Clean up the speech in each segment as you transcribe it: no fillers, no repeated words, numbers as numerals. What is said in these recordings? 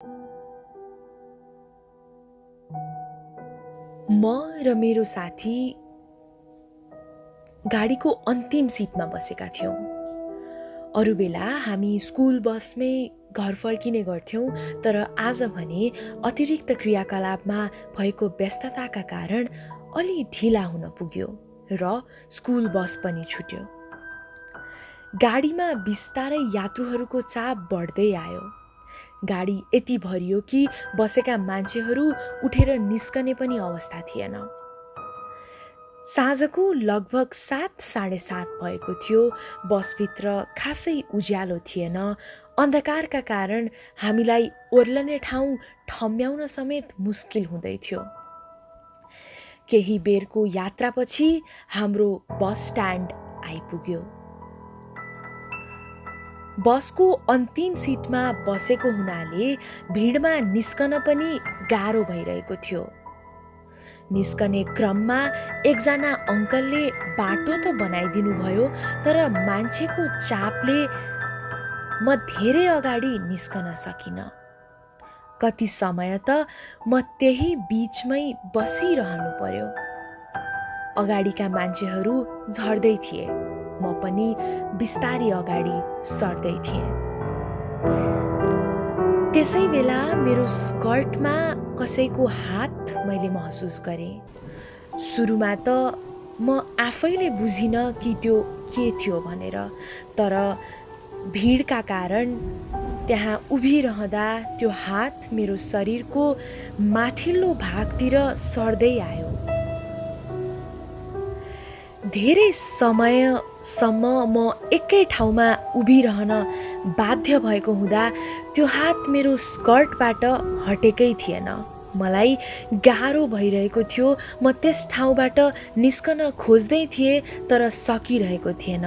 म र मेरो साथी गाडीको अन्तिम सिटमा बसेका थियौँ। अरू बेला हामी स्कुल बसमै घर फर्किने गर्थ्यौँ, तर आज भने अतिरिक्त क्रियाकलापमा भएको व्यस्तताका कारण अलि ढिला हुन पुग्यो र स्कुल बस पनि छुट्यो। गाडीमा बिस्तारै यात्रुहरूको चाप बढ्दै आयो। गाडी यति भरियो कि बसेका मान्छेहरू उठेर निस्कने पनि अवस्था थिएन। साँझको लगभग 7:30 भएको थियो। बसभित्र खासै उज्यालो थिएन। अन्धकारका कारण हामीलाई ओर्लने ठाउँ ठम्ब्याउन समेत मुस्किल हुँदै थियो। केही बेरको यात्रापछि हाम्रो बस स्ट्यान्ड आइपुग्यो। बसको अन्तिम सिटमा बसेको हुनाले भिडमा निस्कन पनि गाह्रो भइरहेको थियो। निस्कने क्रममा एकजना अङ्कलले बाटो त बनाइदिनु भयो, तर मान्छेको चापले म धेरै अगाडि निस्कन सकिनँ। कति समय त म त्यही बीचमै बसिरहनु पर्यो। अगाडिका मान्छेहरू झर्दै थिए, म पनि बिस्तारी अगाडि सर्दै थिएँ। त्यसै बेला मेरो स्कर्टमा कसैको हात मैले महसुस गरेँ। सुरुमा त म आफैले बुझिनँ कि त्यो के थियो भनेर, तर भिडका कारण त्यहाँ उभिरहँदा त्यो हात मेरो शरीरको माथिल्लो भागतिर सर्दै आयो। धेरै समयसम्म म एकै ठाउँमा उभिरहन बाध्य भएको हुँदा त्यो हात मेरो स्कर्टबाट हटेकै थिएन। मलाई गाह्रो भइरहेको थियो। म त्यस ठाउँबाट निस्कन खोज्दै थिएँ, तर सकिरहेको थिएन।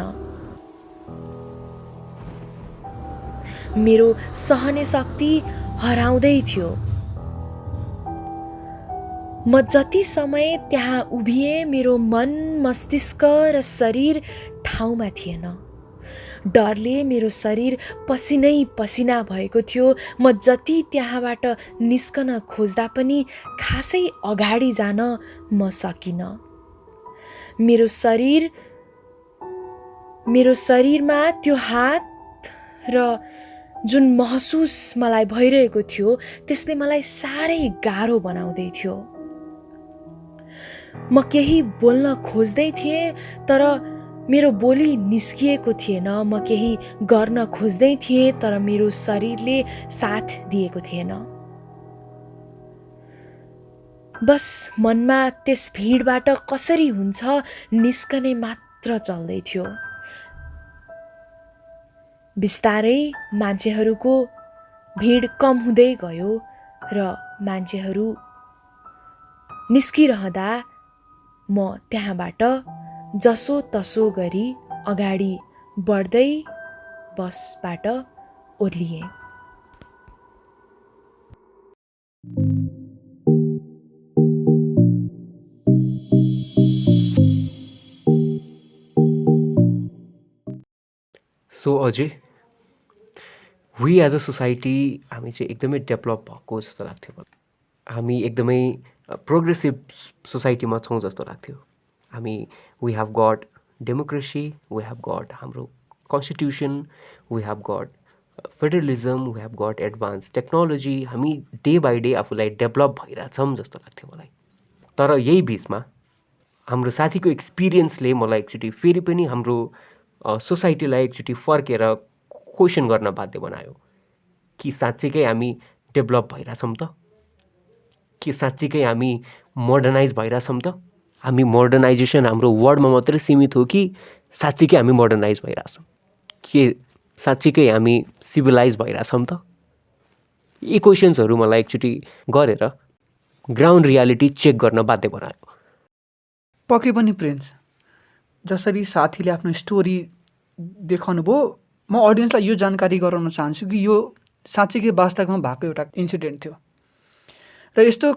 मेरो सहने शक्ति हराउँदै थियो। म जति समय त्यहाँ उभिएँ, मेरो मन, मस्तिष्क र शरीर ठाउँमा थिएन। डरले मेरो शरीर पसिनै पसिना भएको थियो। म जति त्यहाँबाट निस्कन खोज्दा पनि खासै अगाडि जान म सकिनँ। मेरो शरीरमा त्यो हात र जुन महसुस मलाई भइरहेको थियो, त्यसले मलाई साह्रै गाह्रो बनाउँदै थियो। म केही बोल्न खोज्दै थिएँ, तर मेरो बोली निस्किएको थिएन। म केही गर्न खोज्दै थिएँ, तर मेरो शरीरले साथ दिएको थिएन। बस मनमा त्यस भिडबाट कसरी हुन्छ निस्कने मात्र चल्दै थियो। बिस्तारै मान्छेहरूको भिड कम हुँदै गयो र मान्छेहरू निस्किरहँदा म त्यहाँबाट जसो तसो गरी अगाडि बढ्दै बसबाट ओर्लिएँ। So Ajay, we as a society हामी चाहिँ एकदमै डेभलप भएको जस्तो लाग्थ्यो मलाई। हामी एकदमै प्रोग्रेसिभ सोसाइटीमा छौँ जस्तो लाग्थ्यो। We have got democracy, we have got हाम्रो constitution, we have got federalism, we have got advance technology. हामी डे बाई डे आफूलाई डेभलप भइरहेछौँ जस्तो लाग्थ्यो मलाई। तर यही बिचमा हाम्रो साथीको एक्सपिरियन्सले मलाई एकचोटि फेरि पनि हाम्रो सोसाइटीलाई एकचोटि फर्केर क्वेसन गर्न बाध्य बनायो कि साँच्चीकै हामी डेभलप भइरहेछौँ त? के साँच्चीकै हामी मोडर्नाइज भइरहेछौँ त? हामी मोडर्नाइजेसन हाम्रो वर्डमा मात्रै सीमित हो कि साँच्चीकै हामी मोडर्नाइज भइरहेछौँ? के साँच्चीकै हामी सिभिलाइज भइरहेछौँ त? यी क्वेसन्सहरू मलाई एकचोटि गरेर ग्राउन्ड रियालिटी चेक गर्न बाध्य बनायो। पक्कै पनि प्रिन्स, जसरी साथीले आफ्नो स्टोरी देखाउनु भयो, म अडियन्सलाई यो जानकारी गराउन चाहन्छु कि यो साँच्चीकै वास्तवमा भएको एउटा इन्सिडेन्ट थियो र यस्तो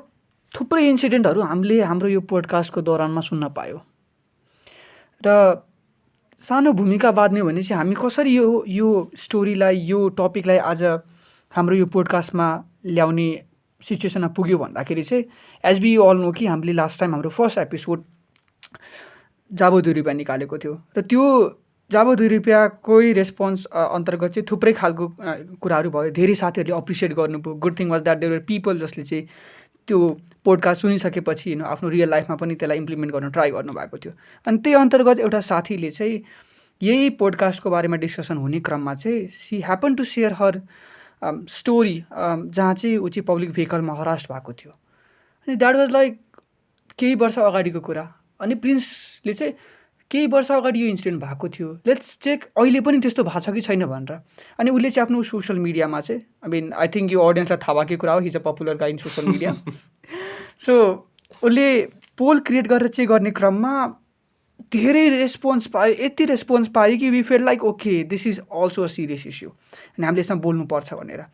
थुप्रै इन्सिडेन्टहरू हामीले हाम्रो यो पोडकास्टको दौरानमा सुन्न पायो। र सानो भूमिका बाँध्ने भने चाहिँ हामी कसरी यो स्टोरीलाई, यो टपिकलाई आज हाम्रो यो पोडकास्टमा ल्याउने सिचुएसनमा पुग्यो भन्दाखेरि चाहिँ एज बी अल नो कि हामीले लास्ट टाइम हाम्रो फर्स्ट एपिसोड जाबो 2 रुपियाँ निकालेको थियो र त्यो जाबो 2 रुपियाँकै रेस्पोन्स अन्तर्गत चाहिँ थुप्रै खालको कुराहरू भयो। धेरै साथीहरूले अप्रिसिएट गर्नुभयो। Good thing was that there were people जसले चाहिँ त्यो पोडकास्ट सुनिसकेपछि आफ्नो रियल लाइफमा पनि त्यसलाई इम्प्लिमेन्ट गर्न ट्राई गर्नुभएको थियो। अनि त्यही अन्तर्गत एउटा साथीले चाहिँ यही पोडकास्टको बारेमा डिस्कसन हुने क्रममा चाहिँ she happen to share her story जहाँ चाहिँ ऊ चाहिँ पब्लिक भेहिकलमा हरास्ट भएको थियो। अनि द्याट वाज लाइक केही वर्ष अगाडिको कुरा। अनि प्रिन्सले चाहिँ केही वर्ष अगाडि यो इन्सिडेन्ट भएको थियो, लेट्स चेक अहिले पनि त्यस्तो भएको छ कि छैन भनेर। अनि उसले चाहिँ आफ्नो सोसियल मिडियामा चाहिँ आई थिङ्क यो अडियन्सलाई थाहा भएकै कुरा हो, हिज अ पपुलर गाई इन सोसियल मिडिया। सो उसले पोल क्रिएट गरेर चाहिँ गर्ने क्रममा धेरै रेस्पोन्स पायो, यति रेस्पोन्स पायो कि we feel like okay this is also a serious issue अनि हामीले यसमा बोल्नुपर्छ भनेर।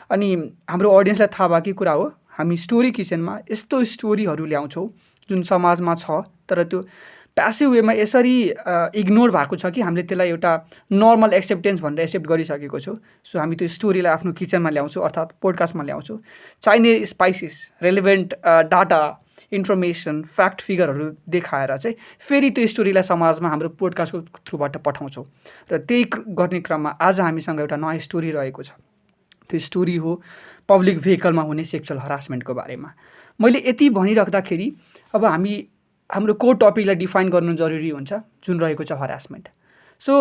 अनि हाम्रो अडियन्सलाई थाहा भएकै कुरा हो, हामी स्टोरी किचनमा यस्तो स्टोरीहरू ल्याउँछौँ जुन समाजमा छ तर त्यो प्यासिभ वेमा यसरी इग्नोर भएको छ कि हामीले त्यसलाई एउटा नर्मल एक्सेप्टेन्स भनेर एक्सेप्ट गरिसकेको छौँ। सो हामी त्यो स्टोरीलाई आफ्नो किचनमा ल्याउँछौँ अर्थात् पोडकास्टमा ल्याउँछौँ। चाहिने spices, relevant data, information, fact फिगरहरू देखाएर चाहिँ फेरि त्यो स्टोरीलाई समाजमा हाम्रो पोडकास्टको थ्रुबाट पठाउँछौँ। र त्यही गर्ने क्रममा आज हामीसँग एउटा नयाँ स्टोरी रहेको छ। त्यो स्टोरी हो पब्लिक भेहिकलमा हुने सेक्सुअल हरासमेन्टको बारेमा। मैले यति भनिराख्दाखेरि अब हाम्रो कोर टपिकलाई डिफाइन गर्नु जरुरी हुन्छ जुन रहेको छ harassment. So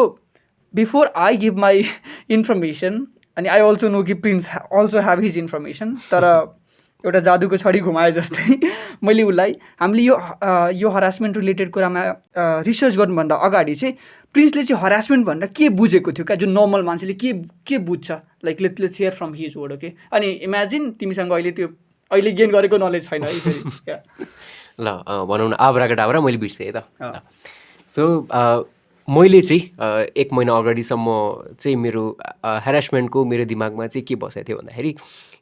before I give my information, अनि आई अल्सो नो कि prince also have his information, तर एउटा जादुको छडी घुमाए जस्तै मैले उसलाई हामीले यो हरासमेन्ट रिलेटेड कुरामा रिसर्च गर्नुभन्दा अगाडि चाहिँ प्रिन्सले चाहिँ हरासमेन्ट भनेर के बुझेको थियो क्या, जुन नर्मल मान्छेले के बुझ्छ, like let's hear from his word. Okay, अनि इमेजिन तिमीसँग अहिले गेन गरेको नलेज छैन है। ल भनौँ न आब्राकडाब्रा मैले बिर्सेँ है त। सो मैले चाहिँ 1 महिना अगाडिसम्म चाहिँ मेरो ह्यारासमेन्टको मेरो दिमागमा चाहिँ के बसेको थियो भन्दाखेरि,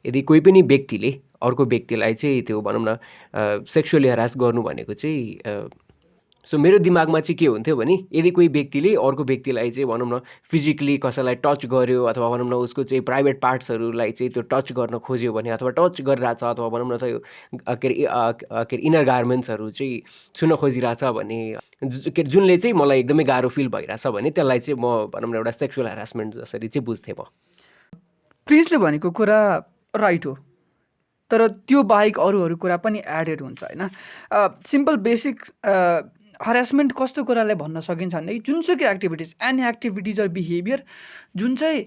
यदि कोही पनि व्यक्तिले अर्को व्यक्तिलाई चाहिँ त्यो भनौँ न सेक्सुअली हरास गर्नु भनेको चाहिँ सो मेरो दिमागमा चाहिँ के हुन्थ्यो भने, यदि कोही व्यक्तिले अर्को व्यक्तिलाई चाहिँ भनौँ न फिजिकली कसैलाई टच गर्यो अथवा भनौँ न उसको चाहिँ प्राइभेट पार्ट्सहरूलाई चाहिँ त्यो टच गर्न खोज्यो भने अथवा टच गरिरहेछ अथवा भनौँ न त्यो के अरे इनर गार्मेन्ट्सहरू चाहिँ छुन खोजिरहेछ भने जुनले चाहिँ मलाई एकदमै गाह्रो फिल भइरहेछ भने त्यसलाई चाहिँ म भनौँ न एउटा सेक्सुअल ह्यारासमेन्ट जसरी चाहिँ बुझ्थेँ म। प्रिन्सले भनेको कुरा राइट हो, तर त्यो बाहेक अरू कुरा पनि एडेड हुन्छ होइन। सिम्पल बेसिक हरासमेन्ट कस्तो कुरालाई भन्न सकिन्छ भन्दाखेरि जुनसुकै activities, any activities or behaviour जुन चाहिँ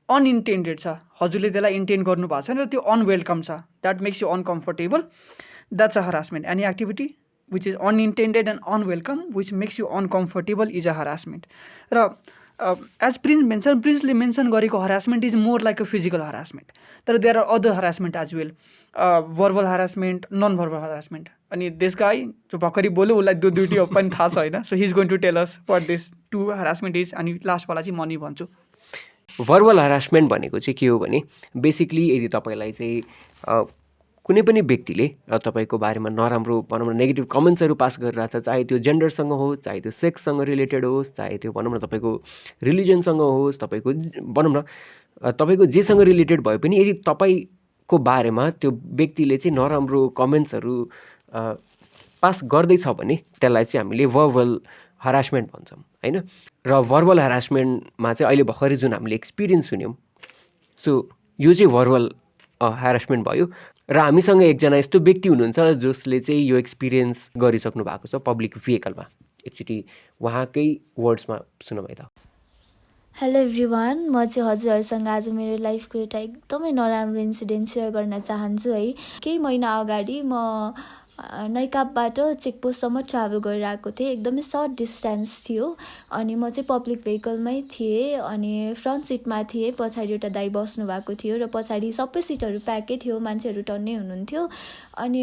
अनइन्टेन्डेड छ, हजुरले त्यसलाई इन्टेन्ड गर्नु भएको छैन र त्यो अनवेलकम छ, that makes you uncomfortable, that's a harassment. Any activity which is unintended and unwelcome which makes you uncomfortable is a harassment. र एज प्रिन्सले मेन्सन गरेको harassment is more like a physical harassment, तर there are other harassment as well, verbal harassment, non verbal harassment. अनि this guy जो भर्खरै बोल्यो उसलाई दुईटी पनि थाहा छ होइन, so he is going to tell us what this 2 harassment is. अनि लास्टवाला चाहिँ म नि भन्छु। भर्बल हरासमेन्ट भनेको चाहिँ के हो भने, बेसिकली यदि तपाईँलाई चाहिँ कुनै पनि व्यक्तिले तपाईँको बारेमा नराम्रो भनौँ न नेगेटिभ कमेन्ट्सहरू पास गरिरहेछ, चाहे त्यो जेन्डरसँग होस्, चाहे त्यो सेक्ससँग रिलेटेड होस्, चाहे त्यो भनौँ न तपाईँको रिलिजनसँग होस्, तपाईँको भनौँ न तपाईँको जेसँग रिलेटेड भए पनि यदि तपाईँको बारेमा त्यो व्यक्तिले चाहिँ नराम्रो कमेन्ट्सहरू पास गर्दैछ भने त्यसलाई चाहिँ हामीले भर्बल हरासमेन्ट भन्छौँ होइन। र भर्बल हरासमेन्टमा चाहिँ अहिले भर्खरै जुन हामीले एक्सपिरियन्स सुन्यौँ, सो यो चाहिँ भर्बल हरासमेन्ट भयो। र हामीसँग एकजना यस्तो व्यक्ति हुनुहुन्छ जसले चाहिँ यो एक्सपिरियन्स गरिसक्नु भएको छ पब्लिक भेहिकलमा। एकचोटि उहाँकै वर्ड्समा सुनौँ है त। हेलो एभ्रिवान, म चाहिँ हजुरहरूसँग आज मेरो लाइफको एउटा एकदमै नराम्रो इन्सिडेन्ट सेयर गर्न चाहन्छु है। केही महिना अगाडि म नैकापबाट चेकपोस्टसम्म ट्राभल गरिरहेको थिएँ। एकदमै सर्ट डिस्टेन्स थियो अनि म चाहिँ पब्लिक भेहिकलमै थिएँ अनि फ्रन्ट सिटमा थिएँ। पछाडि एउटा दाइ बस्नु भएको थियो र पछाडि सबै सिटहरू प्याकै थियो, मान्छेहरू टन्नै हुनुहुन्थ्यो। अनि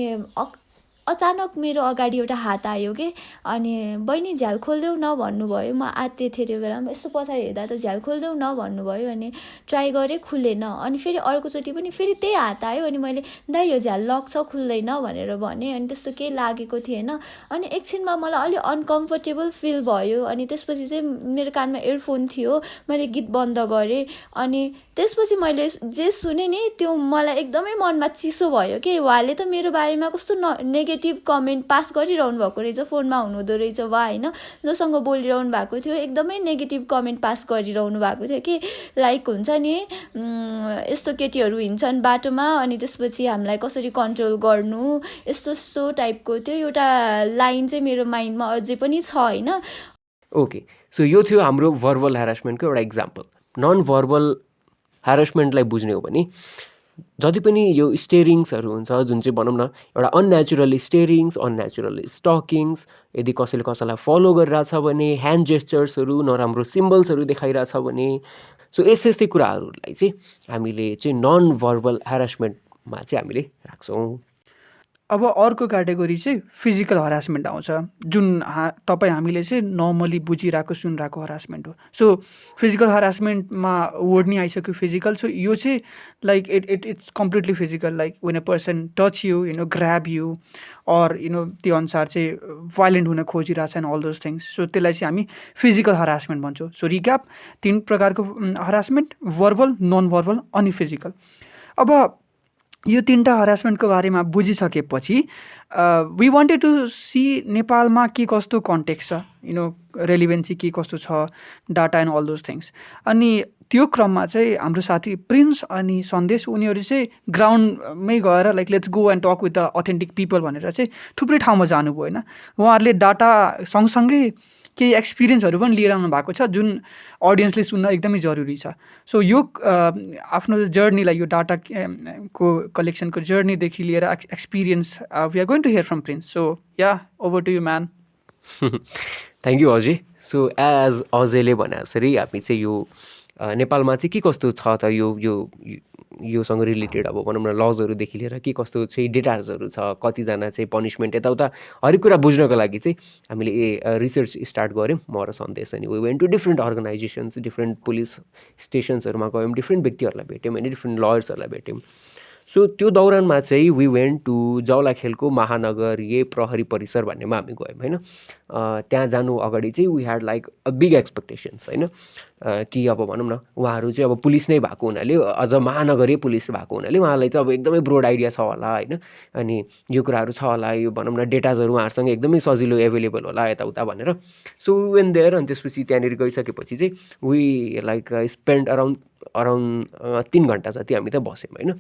अचानक मेरो अगाडि एउटा हात आयो के, अनि बहिनी झ्याल खोलिदेऊ न भन्नुभयो। म आत्ते थिएँ त्यो बेलामा, यसो पछाडि हेर्दा त झ्याल खोलिदेऊ न भन्नुभयो। अनि ट्राई गरेँ, खुलेन। अनि फेरि अर्कोचोटि पनि फेरि त्यही हात आयो, अनि मैले दाइ यो झ्याल लक छ खुल्दैन भनेर भनेँ। अनि त्यस्तो केही लागेको थिएन। अनि एकछिनमा मलाई अलिक अनकम्फर्टेबल फिल भयो। अनि त्यसपछि चाहिँ मेरो कानमा इयरफोन थियो, मैले गीत बन्द गरेँ। अनि त्यसपछि मैले जे सुनेँ नि त्यो मलाई एकदमै मनमा चिसो भयो कि उहाँले त मेरो बारेमा कस्तो नेगेटिभ कमेन्ट पास गरिरहनु भएको रहेछ, फोनमा हुनुहुँदो रहेछ वा होइन, जोसँग बोलिरहनु भएको थियो एकदमै नेगेटिभ कमेन्ट पास गरिरहनु भएको थियो कि लाइक हुन्छ नि यस्तो केटीहरू हिँड्छन् बाटोमा अनि त्यसपछि हामीलाई कसरी कन्ट्रोल गर्नु, यस्तो यस्तो टाइपको त्यो एउटा लाइन चाहिँ मेरो माइन्डमा अझै पनि छ होइन। ओके, सो यो थियो हाम्रो भर्बल ह्यारासमेन्टको एउटा इक्जाम्पल। नन भर्बल ह्यारासमेन्टलाई बुझ्ने हो भने जति पनि यो स्टेरिङ्सहरू हुन्छ, जुन चाहिँ भनौँ न एउटा अननेचुरल स्टेरिङ्स, अननेचुरल स्टकिङ्स, यदि कसैले कसैलाई फलो गरिरहेछ भने, ह्यान्ड जेस्चर्सहरू, नराम्रो सिम्बल्सहरू देखाइरहेछ भने, सो यस्तै कुराहरूलाई चाहिँ हामीले चाहिँ नन भर्बल ह्यारासमेन्टमा चाहिँ हामीले राख्छौँ। अब अर्को क्याटेगोरी चाहिँ फिजिकल हरासमेन्ट आउँछ, जुन तपाईँ हामीले चाहिँ नर्मली बुझिरहेको सुनिरहेको हरासमेन्ट हो। सो फिजिकल हरासमेन्टमा वर्ड नि आइसक्यो फिजिकल। सो यो चाहिँ like it's completely physical, like when a person touch you grab you or त्यो अनुसार चाहिँ भाइलेन्ट हुन खोजिरहेछ and all those things. So त्यसलाई चाहिँ हामी फिजिकल हरासमेन्ट भन्छौँ। सो रिक्याप, 3 प्रकारको हरासमेन्ट, भर्बल, नन भर्बल अनि फिजिकल। अब यो 3टा हरासमेन्टको बारेमा बुझिसकेपछि वी वान्टेड टु सी नेपालमा के कस्तो कन्टेक्स्ट छ, रेलिभेन्सी के कस्तो छ, data and all those things. अनि त्यो क्रममा चाहिँ हाम्रो साथी प्रिन्स अनि सन्देश उनीहरू चाहिँ ग्राउन्डमै गएर like let's go and talk with the authentic people भनेर चाहिँ थुप्रै ठाउँमा जानुभयो होइन। उहाँहरूले डाटा सँगसँगै केही एक्सपिरियन्सहरू पनि लिएर आउनु भएको छ जुन अडियन्सले सुन्न एकदमै जरुरी छ। सो यो आफ्नो जर्नीलाई, यो डाटा को कलेक्सनको जर्नीदेखि लिएर experience we are going to hear from Prince. So yeah over to you man. Thank you Ajay. So as अजयले भने जसरी हामी चाहिँ यो नेपालमा चाहिँ के कस्तो छ त योसँग रिलेटेड अब भनौँ न लजहरूदेखि लिएर के कस्तो चाहिँ डेटाजहरू छ, कतिजना चाहिँ पनिसमेन्ट यताउता हरेक कुरा बुझ्नको लागि चाहिँ हामीले रिसर्च स्टार्ट गऱ्यौँ म र सन्देश। अनि we went to different organisations, different police स्टेसन्सहरूमा गयौँ, डिफ्रेन्ट व्यक्तिहरूलाई भेट्यौँ होइन, डिफ्रेन्ट लयर्सहरूलाई भेट्यौँ। सो त्यो दौरानमा चाहिँ वी वेन्ट टु जावलाखेलको महानगरीय प्रहरी परिसर भन्नेमा हामी गयौँ होइन। त्यहाँ जानु अगाडि चाहिँ we had like a big expectations होइन, कि अब भनौँ न उहाँहरू चाहिँ अब पुलिस नै भएको हुनाले, अझ महानगरीय पुलिस भएको हुनाले उहाँहरूलाई चाहिँ अब एकदमै ब्रोड आइडिया छ होला होइन, अनि यो कुराहरू छ होला, यो भनौँ न डेटाजहरू उहाँहरूसँग एकदमै सजिलो एभाइलेबल होला यताउता भनेर। सो वेन देयर, अनि त्यसपछि त्यहाँनिर गइसकेपछि चाहिँ वी लाइक स्पेन्ड अराउन्ड 3 घन्टा जति हामी त बस्यौँ होइन।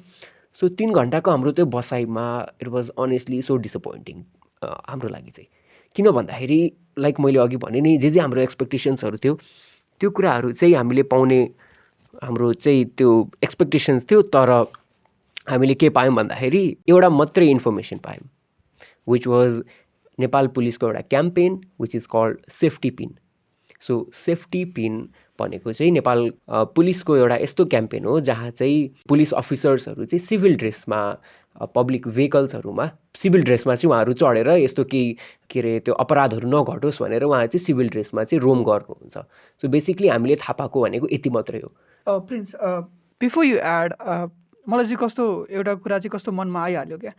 सो 3 घन्टाको हाम्रो त्यो बसाइमा it was honestly so disappointing हाम्रो लागि चाहिँ। किन भन्दाखेरि लाइक मैले अघि भने नि जे हाम्रो एक्सपेक्टेसन्सहरू थियो त्यो कुराहरू चाहिँ हामीले पाउने हाम्रो चाहिँ त्यो एक्सपेक्टेसन्स थियो, तर हामीले के पायौँ भन्दाखेरि एउटा मात्रै इन्फर्मेसन पायौँ, विच वाज नेपाल पुलिसको एउटा campaign which is called safety pin. So safety pin भनेको चाहिँ नेपाल पुलिसको एउटा यस्तो क्याम्पेन हो जहाँ चाहिँ पुलिस अफिसर्सहरू चाहिँ सिभिल ड्रेसमा पब्लिक भेहिकल्सहरूमा सिभिल ड्रेसमा चाहिँ उहाँहरू चढेर यस्तो केही के अरे त्यो अपराधहरू नघटोस् भनेर उहाँ चाहिँ सिभिल ड्रेसमा चाहिँ रोम गर्नुहुन्छ। सो बेसिकली हामीले थाहा पाएको भनेको यति मात्रै हो। प्रिन्स, बिफोर यु एड, मलाई चाहिँ कस्तो एउटा कुरा चाहिँ कस्तो मनमा आइहाल्यो क्या,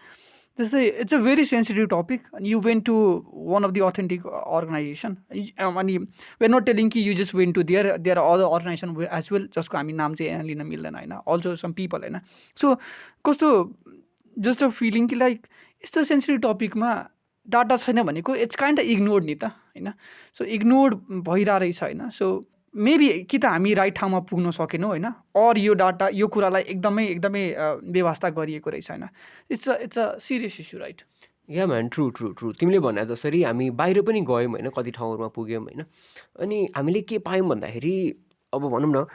जस्तै it's a very sensitive topic अनि you went to one of the authentic organisation. अनि वी आर नट टेलिङ कि you just went to their other organisation as well, जसको हामी नाम चाहिँ यहाँ लिन मिल्दैन होइन, अल्सो सम पिपल होइन। सो कस्तो जस्ट अ फिलिङ कि लाइक यस्तो सेन्सिटिभ टपिकमा डाटा छैन भनेको इट्स काइन्ड अफ इग्नोर्ड नि त होइन। सो इग्नोर्ड भइरहेको रहेछ होइन। सो मेबी कि त हामी राइट ठाउँमा पुग्न सकेनौँ होइन, अर यो डाटा यो कुरालाई एकदमै व्यवस्था गरिएको रहेछ होइन। It's a serious issue right. Yeah man, true true true तिमीले भने जसरी हामी बाहिर पनि गयौँ होइन, कति ठाउँहरूमा पुग्यौँ होइन, अनि हामीले के पायौँ भन्दाखेरि अब भनौँ न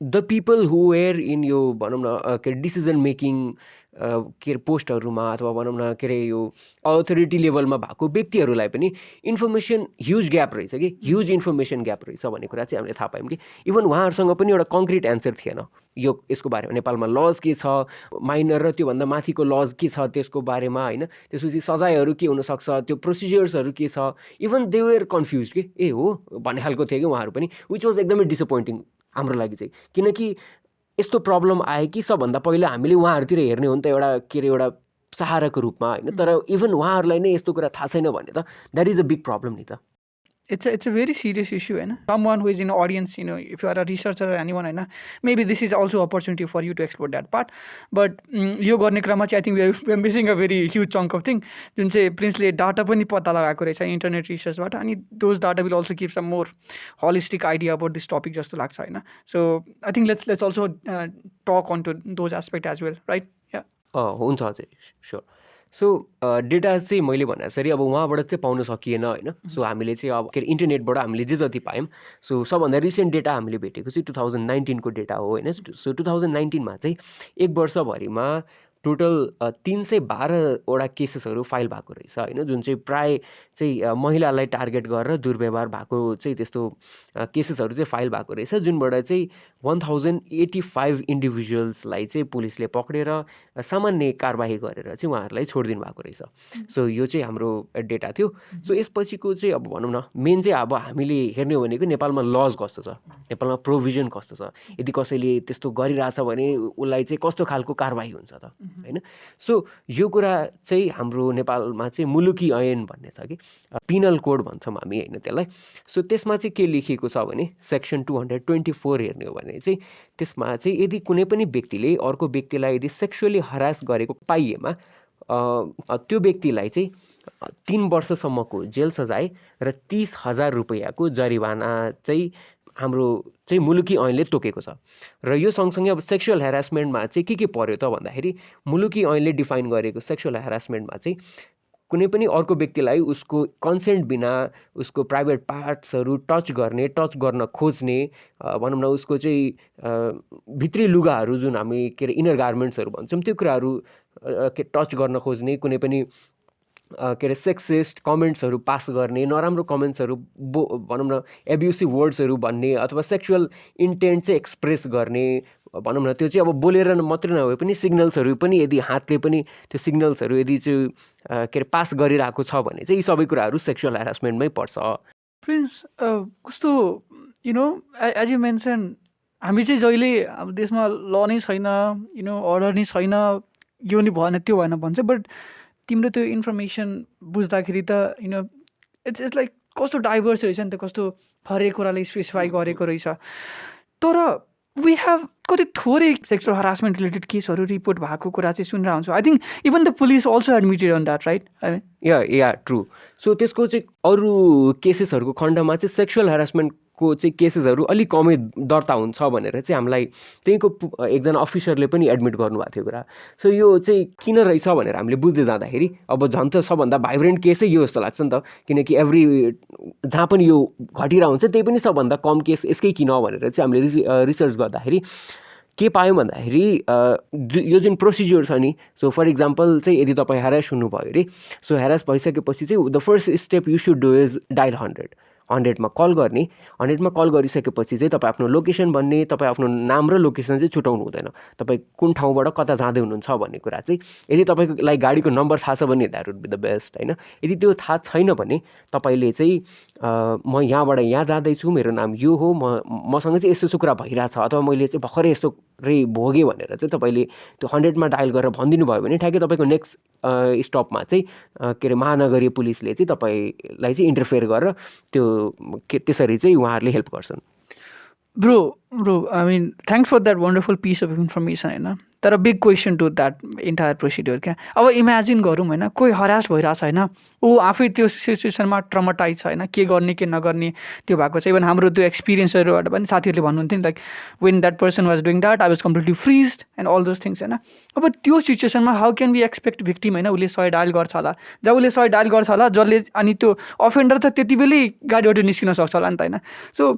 the people who were in यो भनौँ न के अरे डिसिजन मेकिङ के अरे पोस्टहरूमा अथवा भनौँ न के अरे यो अथोरिटी लेभलमा भएको व्यक्तिहरूलाई पनि इन्फर्मेसन ह्युज ग्याप रहेछ कि ह्युज इन्फर्मेसन ग्याप रहेछ भन्ने कुरा चाहिँ हामीले थाहा पायौँ कि इभन उहाँहरूसँग पनि एउटा कङ्क्रिट एन्सर थिएन यो यसको बारेमा नेपालमा लज के छ माइनर र त्योभन्दा माथिको लज के छ त्यसको बारेमा होइन त्यसपछि सजायहरू के हुनसक्छ त्यो प्रोसिजर्सहरू के छ इभन दे वेयर कन्फ्युज कि ए हो भन्ने खालको थियो कि उहाँहरू पनि विच वाज एकदमै डिसपोइन्टिङ हाम्रो लागि चाहिँ किनकि यस्तो प्रब्लम आयो कि सबभन्दा पहिला हामीले उहाँहरूतिर हेर्ने हो नि त एउटा के अरे एउटा सहाराको रूपमा होइन तर इभन उहाँहरूलाई नै यस्तो कुरा थाहा छैन भने त that is a big problem नि त it's a very serious issue होइन someone who is in audience if you are a researcher or anyone होइन maybe this is also opportunity for you to explore that part but यो गर्ने क्रममा चाहिँ I think we are missing a very huge chunk of thing जुन चाहिँ प्रिन्सले data पनि पत्ता लगाएको रहेछ इन्टरनेट रिसर्चबाट अनि those data will also give some more holistic idea about this topic जस्तो लाग्छ होइन so I think let's also talk on to those aspects as well right yeah हुन्छ हजुर स्योर सो डेटा चाहिँ मैले भने जसरी अब उहाँबाट चाहिँ पाउन सकिएन होइन सो हामीले चाहिँ अब के अरे इन्टरनेटबाट हामीले जे जति पायौँ सो सबभन्दा रिसेन्ट डेटा हामीले भेटेको चाहिँ 2019को डेटा हो होइन सो 2019मा चाहिँ एक वर्षभरिमा टोटल 312वटा केसेसहरू फाइल भएको रहेछ होइन जुन चाहिँ प्राय चाहिँ महिलालाई टार्गेट गरेर दुर्व्यवहार भएको चाहिँ त्यस्तो केसेसहरू चाहिँ फाइल भएको रहेछ जुनबाट चाहिँ 1085 इन्डिभिजुअल्सलाई चाहिँ पुलिसले पक्रेर सामान्य कारबाही गरेर चाहिँ उहाँहरूलाई छोडिदिनु भएको रहेछ सो यो चाहिँ हाम्रो डेटा थियो सो यसपछिको चाहिँ अब भनौँ न मेन चाहिँ अब हामीले हेर्ने हो भनेको नेपालमा लज कस्तो छ नेपालमा प्रोभिजन कस्तो छ यदि कसैले त्यस्तो गरिरहेछ भने उसलाई चाहिँ कस्तो खालको कारबाही हुन्छ त होइन सो यो कुरा चाहिँ हाम्रो नेपालमा चाहिँ मुलुकी ऐन भन्ने छ कि पिनल कोड भन्छौँ हामी होइन त्यसलाई सो त्यसमा चाहिँ के लेखिएको छ भने सेक्सन 224 हेर्ने हो भने चाहिँ त्यसमा चाहिँ यदि कुनै पनि व्यक्तिले अर्को व्यक्तिलाई यदि सेक्सुअली हरास गरेको पाइएमा त्यो व्यक्तिलाई चाहिँ 3 वर्षसम्मको जेल सजाय र 30,000 रुपैयाँको जरिवाना चाहिँ हाम्रो चाहिँ मुलुकी ऐनले तोकेको छ र यो सँगसँगै अब सेक्सुअल ह्यारासमेन्टमा चाहिँ के पर्यो त भन्दाखेरि मुलुकी ऐनले डिफाइन गरेको सेक्सुअल ह्यारासमेन्टमा चाहिँ कुनै पनि अर्को व्यक्तिलाई उसको कन्सेन्ट बिना उसको प्राइभेट पार्ट्सहरू टच गर्न खोज्ने भनौँ न उसको चाहिँ भित्री लुगाहरू जुन हामी के अरे इनर गार्मेन्ट्सहरू भन्छौँ त्यो कुराहरू टच गर्न खोज्ने कुनै पनि के अरे सेक्सिस्ट कमेन्ट्सहरू पास गर्ने नराम्रो कमेन्ट्सहरू भनौँ न एब्युसिभ वर्ड्सहरू भन्ने अथवा सेक्सुअल इन्टेन्ट चाहिँ एक्सप्रेस गर्ने भनौँ न त्यो चाहिँ अब बोलेर मात्रै नभए पनि सिग्नल्सहरू पनि यदि हातले पनि त्यो सिग्नल्सहरू यदि चाहिँ के अरे पास गरिरहेको छ भने चाहिँ यी सबै कुराहरू सेक्सुअल ह्यारासमेन्टमै पर्छ प्रिन्स कस्तो एज यु मेन्सन हामी चाहिँ जहिले अब देशमा ल नै छैन अर्डर नै छैन यो नि भएन त्यो भएन भन्छ बट तिम्रो त्यो इन्फर्मेसन बुझ्दाखेरि त इट्स लाइक कस्तो डाइभर्स रहेछ नि त कस्तो हरेक कुरालाई स्पेसिफाई गरेको रहेछ तर वी हेभ कति थोरै सेक्सुअल हरासमेन्ट रिलेटेड केसहरू रिपोर्ट भएको कुरा चाहिँ सुनिरहेको हुन्छु I think even the police also admitted on that right yeah true so त्यसको चाहिँ अरू केसेसहरूको खण्डमा चाहिँ सेक्सुअल ह्यारासमेन्टको चाहिँ केसेसहरू अलिक कमै दर्ता हुन्छ भनेर चाहिँ हामीलाई त्यहीँको एकजना अफिसरले पनि एडमिट गर्नुभएको थियो कुरा सो यो चाहिँ किन रहेछ भनेर हामीले बुझ्दै जाँदाखेरि अब झन् त सबभन्दा भाइब्रेन्ट केसै यो जस्तो लाग्छ नि त किनकि जहाँ पनि यो घटिरहेको हुन्छ त्यही पनि सबभन्दा कम केस यसकै किन भनेर चाहिँ हामीले रिसर्च गर्दाखेरि के पायौँ भन्दाखेरि यो जुन प्रोसिजर छ नि सो फर इक्जाम्पल चाहिँ यदि तपाईँ ह्यारास हुनुभयो अरे सो ह्यारास भइसकेपछि चाहिँ the first step you should do is dial 100मा कल गर्ने 100मा कल गरिसकेपछि चाहिँ तपाईँ आफ्नो लोकेसन भन्ने तपाईँ आफ्नो नाम र लोकेसन चाहिँ छुटाउनु हुँदैन तपाईँ कुन ठाउँबाट कता जाँदै हुनुहुन्छ भन्ने कुरा चाहिँ यदि तपाईँलाई गाडीको नम्बर थाहा छ भने that would be the best होइन यदि त्यो थाहा छैन भने तपाईँले चाहिँ म यहाँबाट यहाँ जाँदैछु मेरो नाम यो हो मसँग चाहिँ यस्तो कुरा भइरहेछ अथवा मैले चाहिँ भर्खरै यस्तो भोगेँ भनेर चाहिँ तपाईँले त्यो 100मा डायल गरेर भनिदिनु भयो भने ठ्याक्कै तपाईँको नेक्स्ट स्टपमा चाहिँ के अरे महानगरीय पुलिसले चाहिँ तपाईँलाई चाहिँ इन्टरफेयर गरेर त्यो त्यसरी चाहिँ उहाँहरूले हेल्प गर्छन् bro I mean thanks for that wonderful piece of information होइन तर big question to that entire procedure क्या अब इमेजिन गरौँ होइन कोही हरास भइरहेछ होइन ऊ आफै त्यो सिचुएसनमा ट्रमाटाइज छ होइन के गर्ने के नगर्ने त्यो भएको छ इभन हाम्रो त्यो एक्सपिरियन्सहरूबाट पनि साथीहरूले भन्नुहुन्थ्यो नि like when that person was doing that I was completely freezed and all those things होइन अब त्यो सिचुएसनमा how can be expect victim होइन उसले 100 डायल गर्छ होला जब उसले 100 डायल गर्छ होला जसले अनि त्यो अफेन्डर त त्यति बेलै गाडीबाट निस्किन सक्छ होला नि त होइन so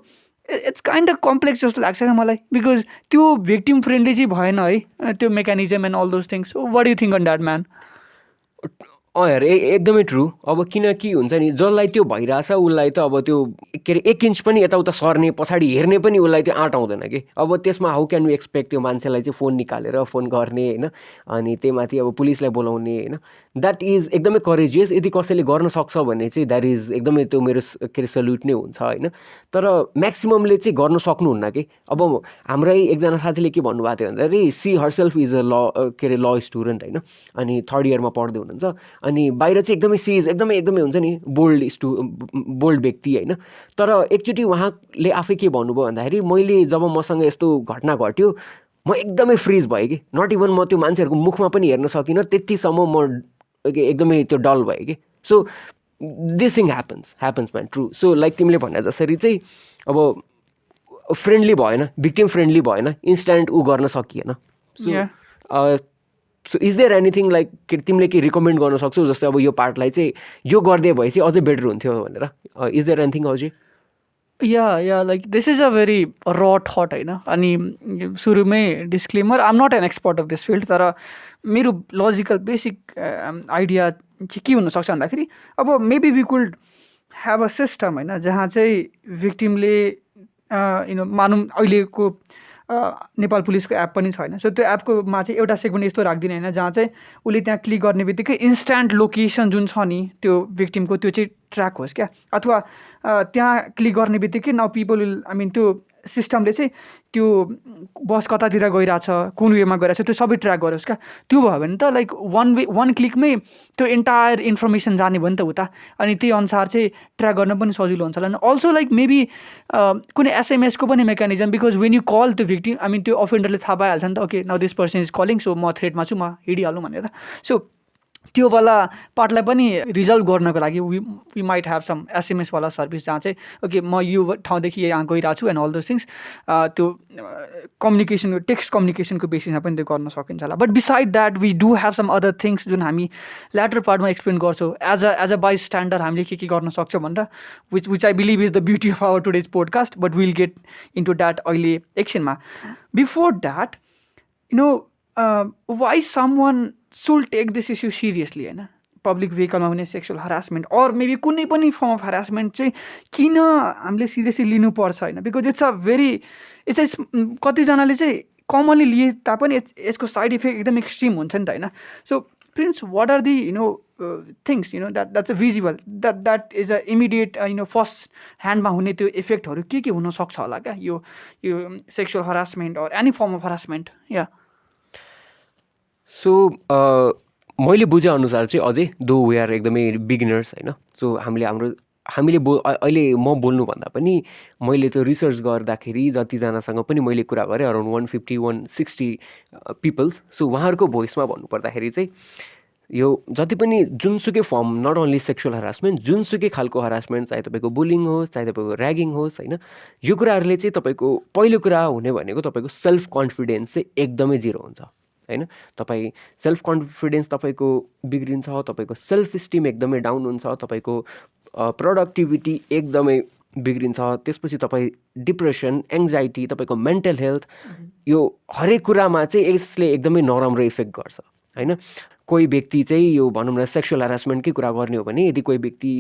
it's kind of complex जस्तो लाग्छ क्या मलाई, बिकज त्यो भिक्टिम फ्रेन्डली चाहिँ भएन है त्यो mechanism and all those things. What do you think on that man? यार एकदमै ट्रु. अब किनकि हुन्छ नि जसलाई त्यो भइरहेछ उसलाई त अब त्यो के अरे 1 इन्च पनि यताउता सर्ने पछाडि हेर्ने पनि उसलाई त्यो आँट आउँदैन कि. अब त्यसमा हाउ क्यान वी एक्सपेक्ट त्यो मान्छेलाई चाहिँ फोन निकालेर फोन गर्ने होइन, अनि त्यही माथि अब पुलिसलाई बोलाउने होइन. द्याट इज एकदमै करेजियस. यदि कसैले गर्न सक्छ भने चाहिँ द्याट इज एकदमै त्यो मेरो के अरे सल्युट नै हुन्छ होइन. तर म्याक्सिममले चाहिँ गर्न सक्नुहुन्न कि. अब हाम्रै एकजना साथीले के भन्नुभएको थियो भन्दाखेरि सी हरसेल्फ इज अ ल के अरे ल स्टुडेन्ट होइन, अनि 3rd इयरमा पढ्दै हुनुहुन्छ. अनि बाहिर चाहिँ एकदमै सी इज एकदमै हुन्छ नि बोल्ड व्यक्ति होइन. तर एकचोटि उहाँले आफै के भन्नुभयो भन्दाखेरि मैले जब मसँग यस्तो घटना घट्यो म एकदमै फ्रिज भएँ कि. नट इभन म त्यो मान्छेहरूको मुखमा पनि हेर्न सकिनँ, त्यतिसम्म म एकदमै त्यो डल भएँ कि. So this thing happens man, true. So like तिमीले भने जसरी चाहिँ अब फ्रेन्डली भएन, भिक्टिम फ्रेन्डली भएन, इन्स्ट्यान्ट ऊ गर्न सकिएन. So is there anything like तिमीले के रिकमेन्ड गर्न सक्छौ जस्तै अब यो पार्टलाई चाहिँ यो गरिदिए भए चाहिँ अझै बेटर हुन्थ्यो भनेर? इज देयर एनिथिङ अझै? Yeah like this is a very raw thought होइन. अनि सुरुमै disclaimer, I am not an expert of this field, तर मेरो लजिकल बेसिक आइडिया चाहिँ के हुनसक्छ भन्दाखेरि अब maybe we could have a system होइन जहाँ चाहिँ भिक्टिमले मानौँ अहिलेको नेपाल पुलिसको एप पनि छैन. सो त्यो एपकोमा चाहिँ एउटा सेगमेन्ट यस्तो राखिदिने होइन जहाँ चाहिँ उसले त्यहाँ क्लिक गर्ने बित्तिकै इन्स्ट्यान्ट लोकेसन जुन छ नि त्यो भिक्टिमको त्यो चाहिँ ट्र्याक होस् क्या. अथवा त्यहाँ क्लिक गर्ने बित्तिकै नाउ पिपल विल त्यो सिस्टमले चाहिँ त्यो बस कतातिर गइरहेछ, कुन वेमा गइरहेछ त्यो सबै ट्र्याक गरोस् क्या. त्यो भयो भने त लाइक वान क्लिकमै त्यो एन्टायर इन्फर्मेसन जाने भयो नि त उता, अनि त्यही अनुसार चाहिँ ट्र्याक गर्न पनि सजिलो हुन्छ होला. अल्सो लाइक मेबी कुनै एसएमएसको पनि mechanism, because when you call त्यो भिक्टिम त्यो अफेन्डरले थाहा पाइहाल्छ नि त, okay now this person is calling, so म थ्रेटमा छु, म हिँडिहालौँ भनेर. सो त्यो वाला पार्टलाई पनि रिजल्भ गर्नको लागि वी माइट ह्याभ सम एसएमएसवाला सर्भिस जहाँ चाहिँ ओके म यो ठाउँदेखि यहाँ गइरहेको छु एन्ड अल दोज थिङ्स. त्यो कम्युनिकेसन टेक्स्ट कम्युनिकेसनको बेसिसमा पनि त्यो गर्न सकिन्छ होला. But beside that we do have some other things जुन हामी ल्याटर पार्टमा एक्सप्लेन गर्छौँ एज अ बाई स्ट्यान्डर्ड हामीले के गर्न सक्छौँ भनेर, which I believe is the beauty of our today's podcast. But will get into that अहिले एकछिनमा. Before that why someone should take this issue seriously होइन. पब्लिक भेहिकलमा हुने सेक्सुअल हरासमेन्ट अर मेबी कुनै पनि फर्म अफ हरासमेन्ट चाहिँ किन हामीले सिरियसली लिनुपर्छ होइन. बिकज इट्स कतिजनाले चाहिँ कमनली लिए तापनि यसको साइड इफेक्ट एकदम एक्सट्रिम हुन्छ नि त होइन. So Prince what are the things that's a visible that is a immediate first ह्यान्डमा हुने त्यो इफेक्टहरू के हुनसक्छ होला क्या यो sexual harassment or any form of harassment? Yeah so मैले बुझेअनुसार चाहिँ अझै दो वी आर एकदमै बिगिनर्स होइन. सो हामीले अहिले म बोल्नुभन्दा पनि मैले त्यो रिसर्च गर्दाखेरि जतिजनासँग पनि मैले कुरा गरेँ अराउन्ड 150-160 पिपल्स. सो उहाँहरूको भोइसमा भन्नुपर्दाखेरि चाहिँ यो जति पनि जुनसुकै form, not only sexual harassment, जुनसुकै खालको हरासमेन्ट, चाहे तपाईँको बुलिङ होस्, चाहे तपाईँको ऱ्यागिङ होस् होइन, यो कुराहरूले चाहिँ तपाईँको पहिलो कुरा हुने भनेको तपाईँको सेल्फ कन्फिडेन्स चाहिँ एकदमै जिरो हुन्छ होइन. तपाईँ सेल्फ कन्फिडेन्स तपाईँको बिग्रिन्छ, तपाईँको सेल्फ स्टिम एकदमै डाउन हुन्छ, तपाईँको प्रोडक्टिभिटी एकदमै बिग्रिन्छ. त्यसपछि तपाईँ डिप्रेसन, एङ्जाइटी, तपाईँको मेन्टल हेल्थ, यो हरेक कुरामा चाहिँ यसले एकदमै नराम्रो इफेक्ट गर्छ होइन. कोही व्यक्ति चाहिँ यो भनौँ न सेक्सुअल हरासमेन्टकै कुरा गर्ने हो भने यदि कोही व्यक्ति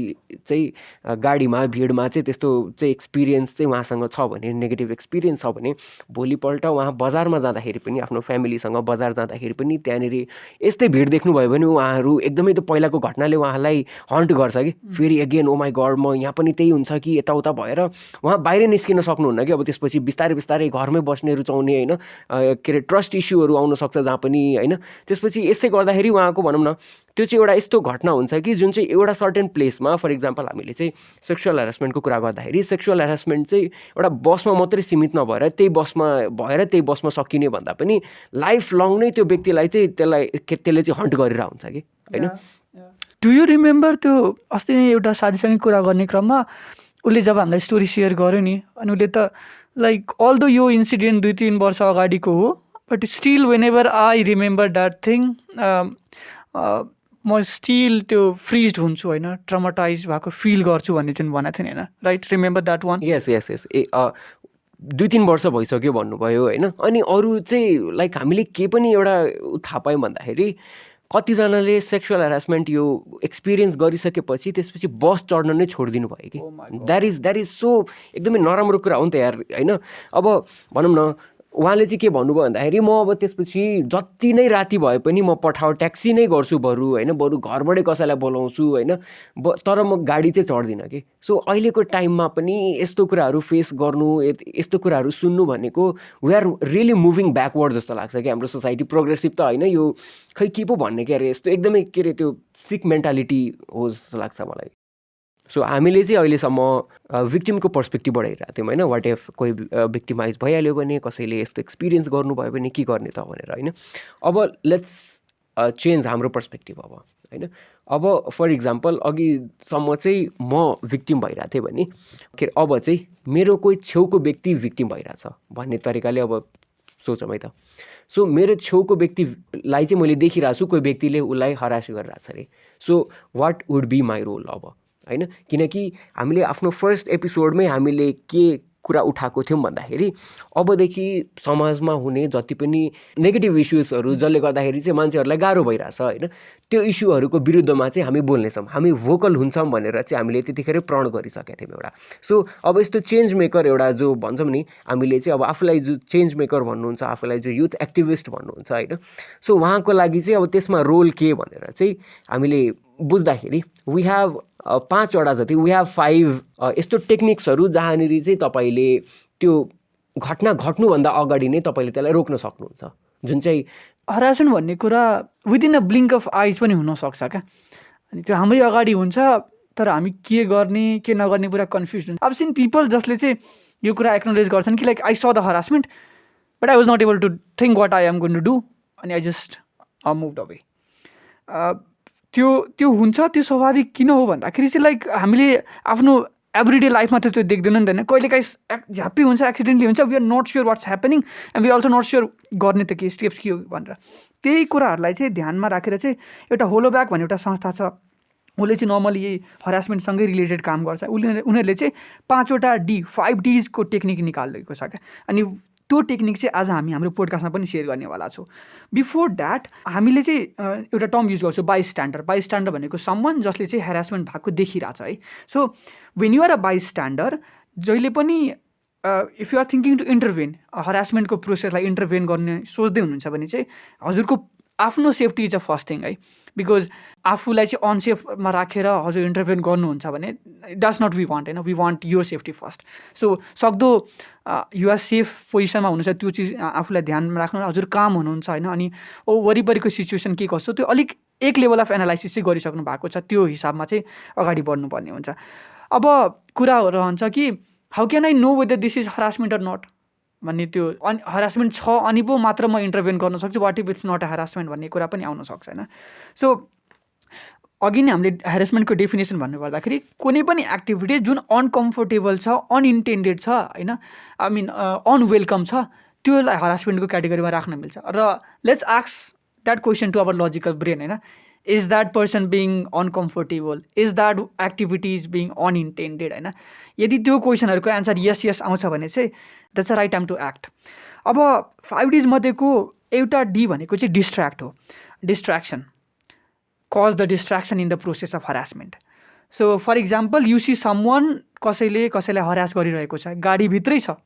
चाहिँ गाडीमा भिडमा चाहिँ त्यस्तो चाहिँ एक्सपिरियन्स चाहिँ उहाँसँग छ भने, नेगेटिभ एक्सपिरियन्स छ भने, भोलिपल्ट उहाँ बजारमा जाँदाखेरि पनि, आफ्नो फ्यामिलीसँग बजार जाँदाखेरि पनि त्यहाँनिर यस्तै भिड देख्नुभयो भने उहाँहरू एकदमै त्यो पहिलाको घटनाले उहाँलाई हन्ट गर्छ कि फेरि अगेन ओ माई गड म यहाँ पनि त्यही हुन्छ कि यताउता भएर उहाँ बाहिर निस्किन सक्नुहुन्न कि. अब त्यसपछि बिस्तारै घरमै बस्ने रुचाउने होइन, के अरे ट्रस्ट इस्युहरू आउन सक्छ जहाँ पनि होइन. त्यसपछि यसै गर्दाखेरि उहाँको भनौँ न त्यो चाहिँ एउटा यस्तो घटना हुन्छ कि जुन चाहिँ एउटा सर्टेन प्लेसमा, फर इक्जाम्पल हामीले चाहिँ सेक्सुअल हरासमेन्टको कुरा गर्दाखेरि सेक्सुअल हरासमेन्ट चाहिँ एउटा बसमा मात्रै सीमित नभएर त्यही बसमा सकिने भन्दा पनि लाइफ लङ नै त्यो व्यक्तिलाई चाहिँ त्यसले चाहिँ हन्ट गरेर हुन्छ कि होइन. डु यु रिमेम्बर त्यो अस्ति नै एउटा साथीसँगै कुरा गर्ने क्रममा उसले जब हामीलाई स्टोरी सेयर गर्यो नि, अनि उसले त लाइक अल्दो यो इन्सिडेन्ट 2-3 वर्ष अगाडिको हो, but still when ever I remember that thing म स्टिल त्यो फ्रिज हुन्छु होइन, ट्रमाटाइज भएको फिल गर्छु भन्ने चाहिँ भनेको थिएँ नि होइन. Right, remember that one? यस 2-3 वर्ष भइसक्यो भन्नुभयो होइन। अनि अरू चाहिँ लाइक हामीले के पनि एउटा थाहा पायौँ भन्दाखेरि कतिजनाले सेक्सुअल ह्यारासमेन्ट यो एक्सपिरियन्स गरिसकेपछि त्यसपछि बस चढ्न नै छोडिदिनु भयो कि। द्याट इज सो एकदमै नराम्रो कुरा हो नि त यार होइन। अब भनौँ न उहाँले चाहिँ के भन्नुभयो भन्दाखेरि म अब त्यसपछि जति नै राति भए पनि म ट्याक्सी नै गर्छु बरु होइन, बरु घरबाटै कसैलाई बोलाउँछु होइन, तर म गाडी चाहिँ चढ्दिनँ कि। सो अहिलेको टाइममा पनि यस्तो कुराहरू फेस गर्नु, यस्तो कुराहरू सुन्नु भनेको we are really moving backward जस्तो लाग्छ कि। हाम्रो सोसाइटी प्रोग्रेसिभ त होइन, यो खै के पो भन्ने के अरे यस्तो एकदमै के अरे त्यो सिक मेन्टालिटी हो जस्तो लाग्छ मलाई। सो हामीले चाहिँ अहिलेसम्म भिक्टिमको पर्सपेक्टिभबाट हेरेको थियौँ होइन। वाट इफ कोही भिक्टिमाइज भइहाल्यो भने, कसैले यस्तो एक्सपिरियन्स गर्नुभयो भने के गर्ने त भनेर होइन। अब लेट्स चेन्ज हाम्रो पर्सपेक्टिभ अब होइन। अब फर इक्जाम्पल अघिसम्म चाहिँ म भिक्टिम भइरहेको थिएँ भने के अब चाहिँ मेरो कोही छेउको व्यक्ति भिक्टिम भइरहेछ भन्ने तरिकाले अब सोचौँ है त। सो मेरो छेउको व्यक्तिलाई चाहिँ मैले देखिरहेको छु कोही व्यक्तिले उसलाई हरास गरिरहेछ अरे। So what would be my role अब होइन। किनकि हामीले आफ्नो फर्स्ट एपिसोडमै हामीले के कुरा उठाएको थियौँ भन्दाखेरि अबदेखि समाजमा हुने जति पनि नेगेटिभ इस्युजहरू जसले गर्दाखेरि चाहिँ मान्छेहरूलाई गाह्रो भइरहेछ होइन, त्यो इस्युहरूको विरुद्धमा चाहिँ हामी बोल्नेछौँ, हामी भोकल हुन्छौँ भनेर चाहिँ हामीले त्यतिखेर प्रण गरिसकेका थियौँ एउटा। सो अब यस्तो चेन्ज मेकर एउटा जो भन्छौँ नि हामीले चाहिँ अब आफूलाई जो चेन्ज मेकर भन्नुहुन्छ, आफूलाई जो युथ एक्टिभिस्ट भन्नुहुन्छ होइन, सो उहाँको लागि चाहिँ अब त्यसमा रोल के भनेर चाहिँ हामीले बुझ्दाखेरि वी हेभ 5वटा जति, वी हेभ 5 यस्तो टेक्निक्सहरू जहाँनिर चाहिँ तपाईँले त्यो घटना घट्नुभन्दा अगाडि नै तपाईँले त्यसलाई रोक्न सक्नुहुन्छ। जुन चाहिँ हरासमेन्ट भन्ने कुरा विदिन अ ब्लिङ्क अफ आइज पनि हुनसक्छ क्या। अनि त्यो हाम्रै अगाडि हुन्छ तर हामी के गर्ने के नगर्ने पुरा कन्फ्युज हुन्छ। अब सिन पिपल जसले चाहिँ यो कुरा एक्नोलेज गर्छन् कि like I saw the harassment but I was not able to think what I am going to do अनि आई जस्ट मुभड अवे। त्यो हुन्छ, त्यो स्वाभाविक किन हो भन्दाखेरि चाहिँ लाइक हामीले आफ्नो एभ्रिडे लाइफमा त त्यो देख्दैनौँ नि त होइन। कहिले काहीँ झ्याप्पी हुन्छ, एक्सिडेन्टली हुन्छ, we are not sure what's happening and we also not sure गर्ने त के स्टेप्स के हो भनेर। त्यही कुराहरूलाई चाहिँ ध्यानमा राखेर चाहिँ एउटा होलोब्याक भन्ने एउटा संस्था छ, उसले चाहिँ नर्मली यही हरासमेन्टसँगै रिलेटेड काम गर्छ। उनीहरूले चाहिँ 5 Ds को टेक्निक निकालेको छ क्या। अनि त्यो टेक्निक चाहिँ आज हामी हाम्रो पोडकास्टमा पनि सेयर गर्नेवाला छौँ। बिफोर द्याट हामीले चाहिँ एउटा टर्म युज गर्छौँ बाइस्ट्यान्डर। बाइस्ट्यान्डर भनेको समवन जसले चाहिँ हेरासमेन्ट भएको देखिरहेछ है। So when you are a bystander, जहिले पनि if you are thinking to intervene हरासमेन्टको प्रोसेसलाई इन्टरभेन गर्ने सोच्दै हुनुहुन्छ भने चाहिँ हजुरको आफ्नो safety is a first thing है। बिकज आफूलाई चाहिँ अनसेफमा राखेर हजुर इन्टरभेन गर्नुहुन्छ भने डज नट वी वान्ट होइन, we want your safety first. So सक्दो युआर सेफ पोजिसनमा हुनुहुन्छ त्यो चिज आफूलाई ध्यानमा राख्नु, हजुर काम हुनुहुन्छ होइन, अनि वरिपरिको सिचुएसन के कस्तो त्यो अलिक एक लेभल अफ एनालाइसिस चाहिँ गरिसक्नु भएको छ, त्यो हिसाबमा चाहिँ अगाडि बढ्नुपर्ने हुन्छ। अब कुरा रहन्छ कि how can I know whether this is harassment or not भन्ने। त्यो हरासमेन्ट छ अनि पो मात्र म इन्टरभेन गर्न सक्छु, what if it's not a harassment भन्ने कुरा पनि आउन सक्छ होइन। सो अघि नै हामीले हेरेसमेन्टको डेफिनेसन भन्नुपर्दाखेरि कुनै पनि एक्टिभिटी जुन अनकम्फोर्टेबल छ, अनइन्टेन्डेड छ होइन, आई मिन अनवेलकम छ, त्योलाई हरासमेन्टको क्याटेगोरीमा राख्न मिल्छ। र let's ask that question to our logical brain होइन, is that person being uncomfortable, is that activity is being unintended होइन। यदि त्यो क्वेसनहरूको एन्सर यस यस आउँछ भने चाहिँ that's a right time to act. अब 5 Ds मध्येको एउटा डी भनेको चाहिँ डिस्ट्र्याक्ट हो। Distraction, cause the distraction in the process of harassment. So for example you see someone कसैलाई हरास गरिरहेको छ, गाडीभित्रै छ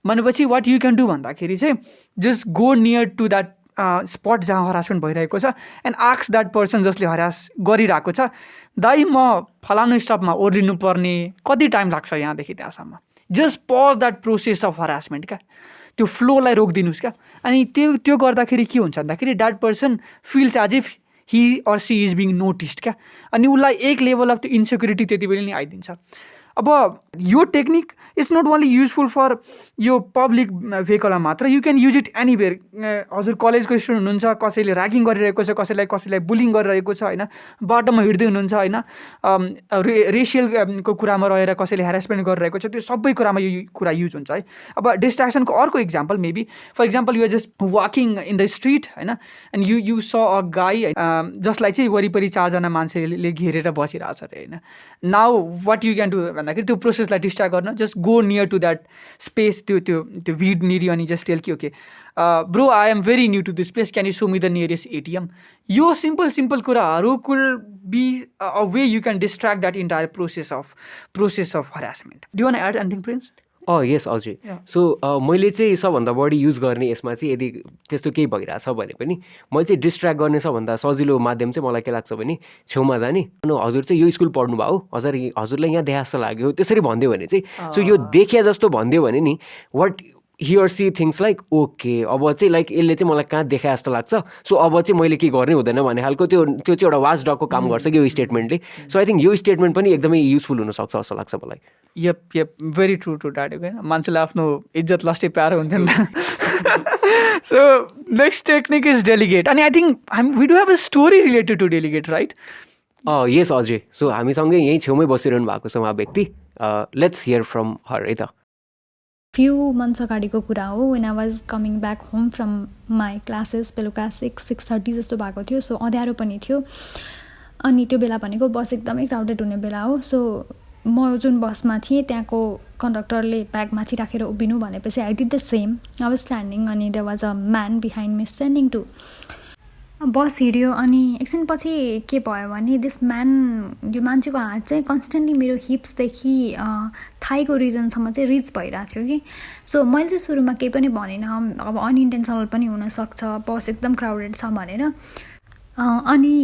भनेपछि वाट यु क्यान डु भन्दाखेरि चाहिँ just go near to that spot जहाँ हरासमेन्ट भइरहेको छ एन्ड आस्क द्याट पर्सन जसले हरास गरिरहेको छ, दाइ म फलानु स्टपमा ओर्लिनु पर्ने, कति टाइम लाग्छ यहाँदेखि त्यहाँसम्म। Just pause that process of harassment क्या, त्यो फ्लोलाई रोकिदिनुहोस् क्या। अनि त्यो गर्दाखेरि के हुन्छ भन्दाखेरि that person feels as if he or she is being noticed क्या। अनि उसलाई एक लेभल अफ त्यो इन्सेक्युरिटी त्यति बेला नै आइदिन्छ। अब यो technique is not only useful for यो पब्लिक भेहिकलमा मात्र, you can use it anywhere. हजुर कलेजको स्टुडेन्ट हुनुहुन्छ, कसैले ऱ्यागिङ गरिरहेको छ, कसैलाई बुलिङ गरिरहेको छ होइन, बाटोमा हिँड्दै हुनुहुन्छ होइन, रेसियलको कुरामा रहेर कसैले हेरासमेन्ट गरिरहेको छ, त्यो सबै कुरामा यो कुरा युज हुन्छ है। अब डिस्ट्र्याक्सनको अर्को example maybe for example you are just walking in the street होइन, and you saw a guy जसलाई चाहिँ वरिपरि 4जना मान्छेले घेरेर बसिरहेको छ अरे होइन। Now what you can do भन्दाखेरि त्यो प्रोसेसलाई डिस्ट्र्याक्ट गर्न just go near to that space त्यो भिड निरी अनि जस्ट टेल कि okay bro I am very new to this place, can you show me the nearest ATM. यो सिम्पल कुराहरू could be a way you can distract that entire process of harassment. Do want to add anything Prince? Yes अझै. So मैले चाहिँ सबभन्दा बढी use गर्ने यसमा चाहिँ यदि त्यस्तो केही भइरहेछ भने पनि मैले चाहिँ डिस्ट्र्याक्ट गर्ने सबभन्दा सजिलो माध्यम चाहिँ मलाई के लाग्छ भने छेउमा जाने, हजुर चाहिँ यो स्कुल पढ्नु भयो, हजुरलाई यहाँ देखा जस्तो लाग्यो, त्यसरी भनिदियो भने चाहिँ सो यो देखिया जस्तो भनिदियो भने नि what he or she thinks like okay अब चाहिँ लाइक यसले चाहिँ मलाई कहाँ देखाए जस्तो लाग्छ, सो अब चाहिँ मैले के गर्ने हुँदैन भन्ने खालको त्यो चाहिँ एउटा वाच डगको काम गर्छ कि यो स्टेटमेन्टले. सो आई थिङ्क यो स्टेटमेन्ट पनि एकदमै युजफुल हुनसक्छ जस्तो लाग्छ मलाई. Yep very true to that. मान्छेलाई आफ्नो इज्जत लास्टै प्यारो हुन्छ नि त. So next technique is delegate. अनि I think we do have a story related to delegate, right? Yes अझै. सो हामीसँगै यहीँ छेउमै बसिरहनु भएको छ उहाँ व्यक्ति. लेट्स हियर फ्रम हर है त. फ्यु मन्थ्स अगाडिको कुरा हो. When I was coming back home from my classes, बेलुका 6:30 जस्तो भएको थियो. सो अँध्यारो पनि थियो अनि त्यो बेला भनेको बस एकदमै क्राउडेड हुने बेला हो. सो म जुन बसमा थिएँ त्यहाँको कन्डक्टरले ब्याग माथि राखेर उभिनु भनेपछि I did the same. I was standing अनि there was a man behind me standing too. Bus हिँड्यो अनि एकछिनपछि के भयो भने दिस म्यान, यो मान्छेको हात चाहिँ कन्सटेन्टली मेरो हिप्सदेखि थाइको रिजनसम्म चाहिँ रिच भइरहेको थियो कि. सो मैले चाहिँ सुरुमा केही पनि भनेन, अब अनइन्टेन्सनल पनि हुनसक्छ, बस एकदम क्राउडेड छ भनेर. अनि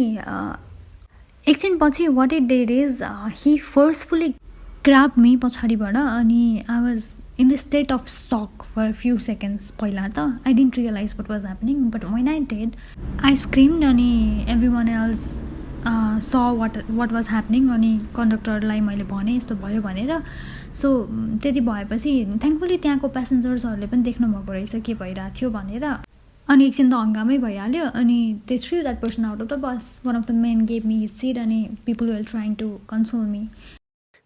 एकछिनपछि what it did is he forcefully grab me पछाडिबाट. अनि आई वाज in the state of shock for a few seconds. पहिला त I didn't realize what was happening, but when I did, I screamed अनि everyone else saw what was happening. अनि कन्डक्टरलाई मैले भने यस्तो भयो भनेर. सो त्यति भएपछि थ्याङ्कफुली त्यहाँको प्यासेन्जर्सहरूले पनि देख्नुभएको रहेछ के भइरहेको थियो भनेर. अनि एकछिन त हङ्गामै भइहाल्यो अनि they threw that person out of the bus. One of the men gave me his seat अनि people were trying to console me.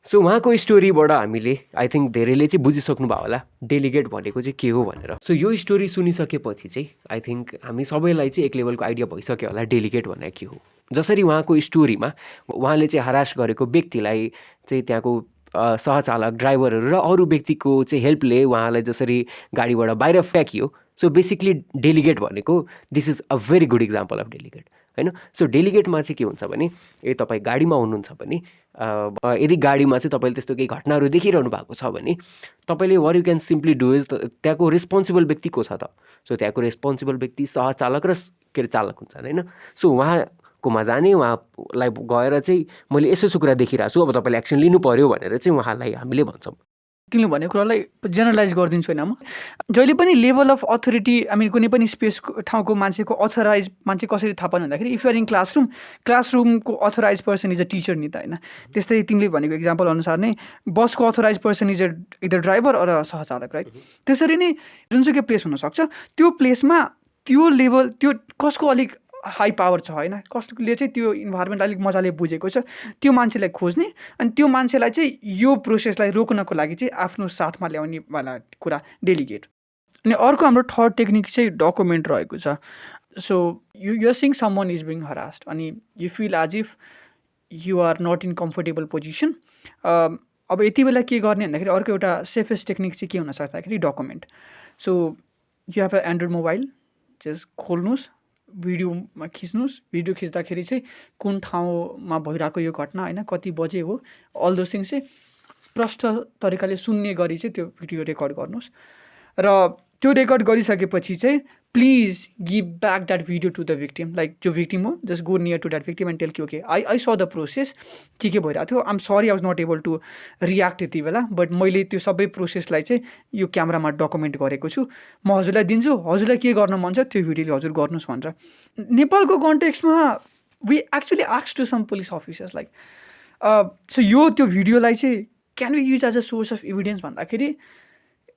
So उहाँको स्टोरीबाट हामीले आई थिङ्क धेरैले चाहिँ बुझिसक्नु भयो होला डेलिगेट भनेको चाहिँ के हो भनेर. सो यो स्टोरी सुनिसकेपछि चाहिँ आई थिङ्क हामी सबैलाई चाहिँ एक लेभलको आइडिया भइसक्यो होला डेलिगेट भनेको के हो. जसरी उहाँको स्टोरीमा उहाँले चाहिँ हरास गरेको व्यक्तिलाई चाहिँ त्यहाँको सहचालक, ड्राइभरहरू र अरू व्यक्तिको चाहिँ हेल्पले उहाँलाई जसरी गाडीबाट बाहिर फ्याँकियो. सो बेसिकली डेलिगेट भनेको this is a very good example of delegate होइन. सो डेलिगेटमा चाहिँ के हुन्छ भने तपाईँ गाडीमा हुनुहुन्छ भने यदि गाडीमा चाहिँ तपाईँले त्यस्तो केही घटनाहरू देखिरहनु भएको छ भने तपाईँले what you can simply do is त्यहाँको रेस्पोन्सिबल व्यक्ति को छ त. सो त्यहाँको रेस्पोन्सिबल व्यक्ति सहचालक र के अरे चालक हुन्छन् होइन. सो उहाँकोमा जाने, उहाँलाई गएर चाहिँ मैले यसो कुरा देखिरहेको छु, अब तपाईँले एक्सन लिनु पऱ्यो भनेर चाहिँ उहाँलाई हामीले भन्छौँ. तिमीले भनेको कुरालाई जेनरलाइज गरिदिन्छु होइन. म जहिले पनि लेभल अफ अथोरिटी कुनै पनि स्पेसको ठाउँको मान्छेको अथोराइज मान्छे कसरी थाहा पाउनु भन्दाखेरि इफ युआर इन क्लासरुमको authorise person is a teacher नि त होइन. त्यस्तै तिमीले भनेको इक्जाम्पल अनुसार नै बसको authorise person is either driver or सहचालक, राइट? त्यसरी नै जुनसुकै प्लेस हुनसक्छ त्यो प्लेसमा त्यो लेभल त्यो कसको अलिक हाई पावर छ होइन, कसले चाहिँ त्यो इन्भाइरोमेन्ट अलिक मजाले बुझेको छ त्यो मान्छेलाई खोज्ने अनि त्यो मान्छेलाई चाहिँ यो प्रोसेसलाई रोक्नको लागि चाहिँ आफ्नो साथमा ल्याउने वाला कुरा डेलिगेट. अनि अर्को हाम्रो थर्ड टेक्निक चाहिँ डकुमेन्ट रहेको छ. So you seeing someone is being harassed अनि you feel as if you are not in comfortable position. अब यति बेला के गर्ने भन्दाखेरि अर्को एउटा सेफेस्ट टेक्निक चाहिँ के हुनसक्छ भन्दाखेरि document. So you have a Android mobile, just खोल्नुहोस्, भिडियोमा खिच्नुहोस्. भिडियो खिच्दाखेरि चाहिँ कुन ठाउँमा भइरहेको यो घटना होइन, कति बजे हो, अल दोज थिङ्स चाहिँ प्रष्ट तरिकाले सुन्ने गरी चाहिँ त्यो भिडियो रेकर्ड गर्नुहोस्. र त्यो रेकर्ड गरिसकेपछि चाहिँ please give back that video to the victim. Like जो भिक्टिम हो just go near to that victim and tell कि okay I saw the process, के भइरहेको थियो, I'm sorry I was not able to react यति बेला, but मैले त्यो सबै प्रोसेसलाई चाहिँ यो क्यामरामा डकुमेन्ट गरेको छु, म हजुरलाई दिन्छु, हजुरलाई के गर्न मन छ त्यो भिडियोले हजुर गर्नुहोस् भनेर. नेपालको कन्टेक्स्टमा we actually ask to some police officers like so यो त्यो भिडियोलाई चाहिँ can we use as a source of evidence भन्दाखेरि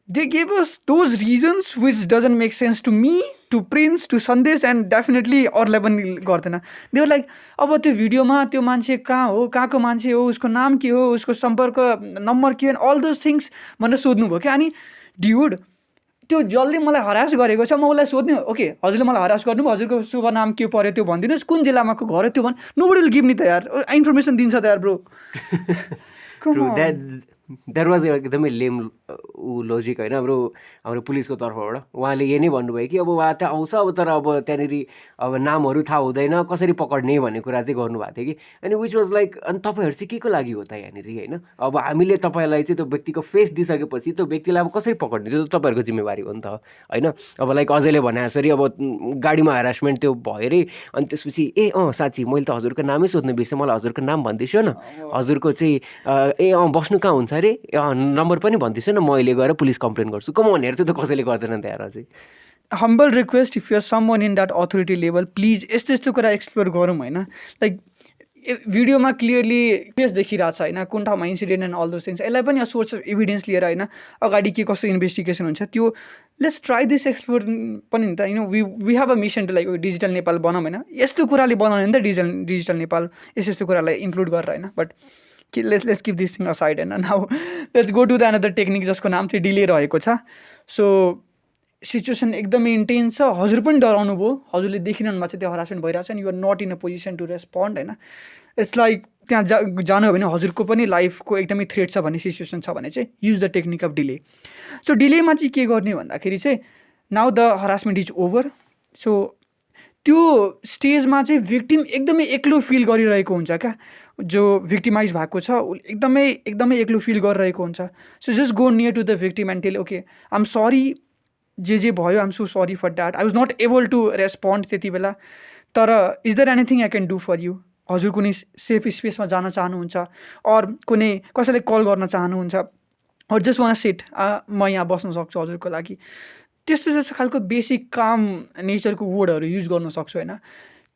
they gave us those reasons which doesn't make sense to me, to Prince, to Sandesh and definitely अरूलाई पनि गर्दैन. They were like अब त्यो भिडियोमा त्यो मान्छे कहाँ हो, कहाँको मान्छे हो, उसको नाम के हो, उसको सम्पर्क नम्बर के हो, all those things भनेर सोध्नुभयो क्या. अनि ड्युड त्यो जसले मलाई हरास गरेको छ म उसलाई सोध्ने, ओके हजुरले मलाई हरास गर्नुभयो, हजुरको शुभ नाम के पऱ्यो त्यो भनिदिनुहोस्, कुन जिल्लामा को घर हो त्यो नोबडी विल गिभ नि त यार, इन्फर्मेसन दिन्छ त यार ब्रो. ट्रु द्याट वाज एकदमै लेम लोजिक होइन हाम्रो पुलिसको तर्फबाट उहाँले यही नै भन्नुभयो कि अब उहाँ त आउँछ अब तर अब त्यहाँनिर अब नामहरू थाहा हुँदैन कसरी पकड्ने भन्ने कुरा चाहिँ गर्नुभएको थियो कि अनि विच वाज लाइक अनि तपाईँहरू चाहिँ के को लागि हो त यहाँनिर होइन अब हामीले तपाईँलाई चाहिँ त्यो व्यक्तिको फेस दिइसकेपछि त्यो व्यक्तिलाई अब कसरी पकड्ने त्यो त तपाईँहरूको जिम्मेवारी हो नि त होइन अब लाइक अजयले भने जसरी अब गाडीमा ह्यारासमेन्ट त्यो भयो अरे अनि त्यसपछि साँच्ची मैले त हजुरको नामै सोध्नु बिर्सेँ मलाई हजुरको नाम भनिदिन्छु न हजुरको चाहिँ बस्नु कहाँ हुन्छ अरे नम्बर पनि भनिदिन्छु न म अहिले गएर पुलिस कम्प्लेन गर्छु कम भनेर त्यो त कसैले गर्दैन त्यहाँ चाहिँ humble request if you are someone in that authority level please यस्तो यस्तो कुरा एक्सप्लोर गरौँ होइन लाइक भिडियोमा क्लियरली केस देखिरहेछ होइन कुन ठाउँमा incident and all those things यसलाई पनि सोर्स अफ एभिडेन्स लिएर होइन अगाडि के कस्तो इन्भेस्टिगेसन हुन्छ त्यो लेट्स ट्राई दिस एक्सप्लोर पनि नि त we have a mission to like digital Nepal बनाऊँ होइन यस्तो कुराले बनाउने नि त डिजिटल नेपाल यस्तो यस्तो कुरालाई इन्क्लुड गरेर होइन but let's keep this thing aside होइन now let's go to the another technique जसको नाम चाहिँ डिले रहेको छ सो सिचुएसन एकदमै इन्टेन्स छ हजुर पनि डराउनु भयो हजुरले देखिरहनु भएको छ त्यो हरासमेन्ट भइरहेको छ अनि you're not in a position to respond होइन इट्स लाइक त्यहाँ जानु हो भने हजुरको पनि लाइफको एकदमै थ्रेट छ भन्ने सिचुएसन छ भने चाहिँ use the technique of delay so dilemma चाहिँ के गर्ने भन्दाखेरि चाहिँ now the harassment is over so त्यो स्टेजमा चाहिँ भिक्टिम एकदमै एक्लो फिल गरिरहेको हुन्छ क्या जो भिक्टिमाइज भएको छ एकदमै एकदमै एक्लो फिल गरिरहेको हुन्छ so just go near to the victim and tell okay I am sorry जे भयो I am so sorry for that I was not able to respond त्यति बेला तर is there anything I can do for you हजुर कुनै safe स्पेसमा जान चाहनुहुन्छ or कुनै कसैलाई कल गर्न चाहनुहुन्छ अर जस्ट वान सिट म यहाँ बस्न सक्छु हजुरको लागि त्यस्तो जस्तो खालको बेसिक काम नेचरको वर्डहरू युज गर्न सक्छु होइन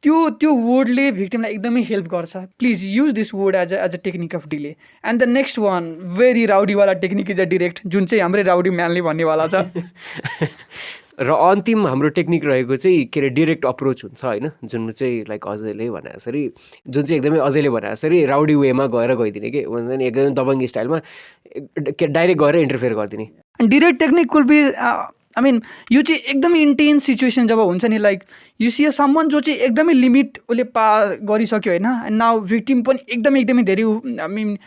त्यो वर्डले भिक्टिमलाई एकदमै हेल्प गर्छ please use this word as a technique of delay and the next one very राउडीवाला टेक्निक इज अ डिरेक्ट जुन चाहिँ हाम्रै राउडी म्यानले भन्नेवाला छ र अन्तिम हाम्रो टेक्निक रहेको चाहिँ के अरे डिरेक्ट अप्रोच हुन्छ होइन जुन चाहिँ लाइक अजयले भने जसरी जुन चाहिँ एकदमै अजयले भने जसरी राउडी वेमा गएर गइदिने कि हुन्छ नि एकदमै दबङ्गी स्टाइलमा डाइरेक्ट गएर इन्टरफेयर गरिदिने direct technique will be I mean यो चाहिँ एकदमै इन्टेन्स सिचुएसन जब हुन्छ नि like you see a someone जो चाहिँ एकदमै लिमिट उसले पार गरिसक्यो होइन एन्ड नाउ भिक्टिम पनि एकदमै धेरै आई मिन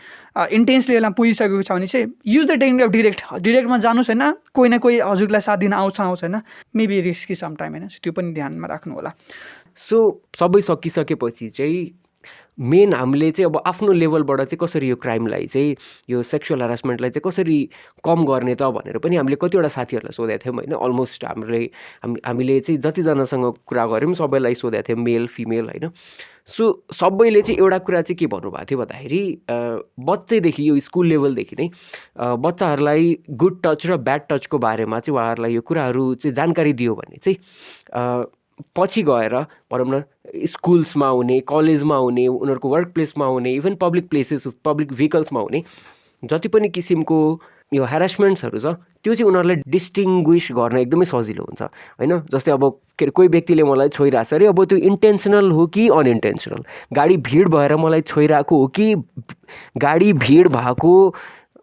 इन्टेन्स लेभलमा पुगिसकेको छ भने चाहिँ युज द टेक्निक अफ डिरेक्टमा जानुहोस् होइन कोही न कोही हजुरलाई साथ दिन आउँछ होइन मेबी रिस्की सम टाइम होइन त्यो पनि ध्यानमा राख्नु होला सो सबै सकिसकेपछि चाहिँ मेन हामीले चाहिँ अब आफ्नो लेभलबाट चाहिँ कसरी यो क्राइमलाई चाहिँ यो सेक्सुअल हरासमेन्टलाई चाहिँ कसरी कम गर्ने त भनेर पनि हामीले कतिवटा साथीहरूलाई सोधेको थियौँ होइन अलमोस्ट हामीले चाहिँ जतिजनासँग कुरा गऱ्यौँ सबैलाई सोधेको थियौँ मेल फिमेल होइन सो सबैले चाहिँ एउटा कुरा चाहिँ के भन्नुभएको थियो भन्दाखेरि बच्चैदेखि यो स्कुल लेभलदेखि नै बच्चाहरूलाई गुड टच र ब्याड टचको बारेमा चाहिँ उहाँहरूलाई यो कुराहरू चाहिँ जानकारी दियो भने चाहिँ पछि गएर भनौँ न स्कुल्समा हुने कलेजमा हुने उनीहरूको वर्क प्लेसमा हुने इभन पब्लिक प्लेसेस पब्लिक भेहिकल्समा हुने जति पनि किसिमको यो ह्यारासमेन्ट्सहरू छ त्यो चाहिँ उनीहरूलाई डिस्टिङ्ग्विस गर्न एकदमै सजिलो हुन्छ होइन जस्तै अब के अरे कोही व्यक्तिले मलाई छोइरहेको छ अरे अब त्यो इन्टेन्सनल हो कि अनइन्टेन्सनल गाडी भिड भएर मलाई छोइरहेको हो कि गाडी भिड भएको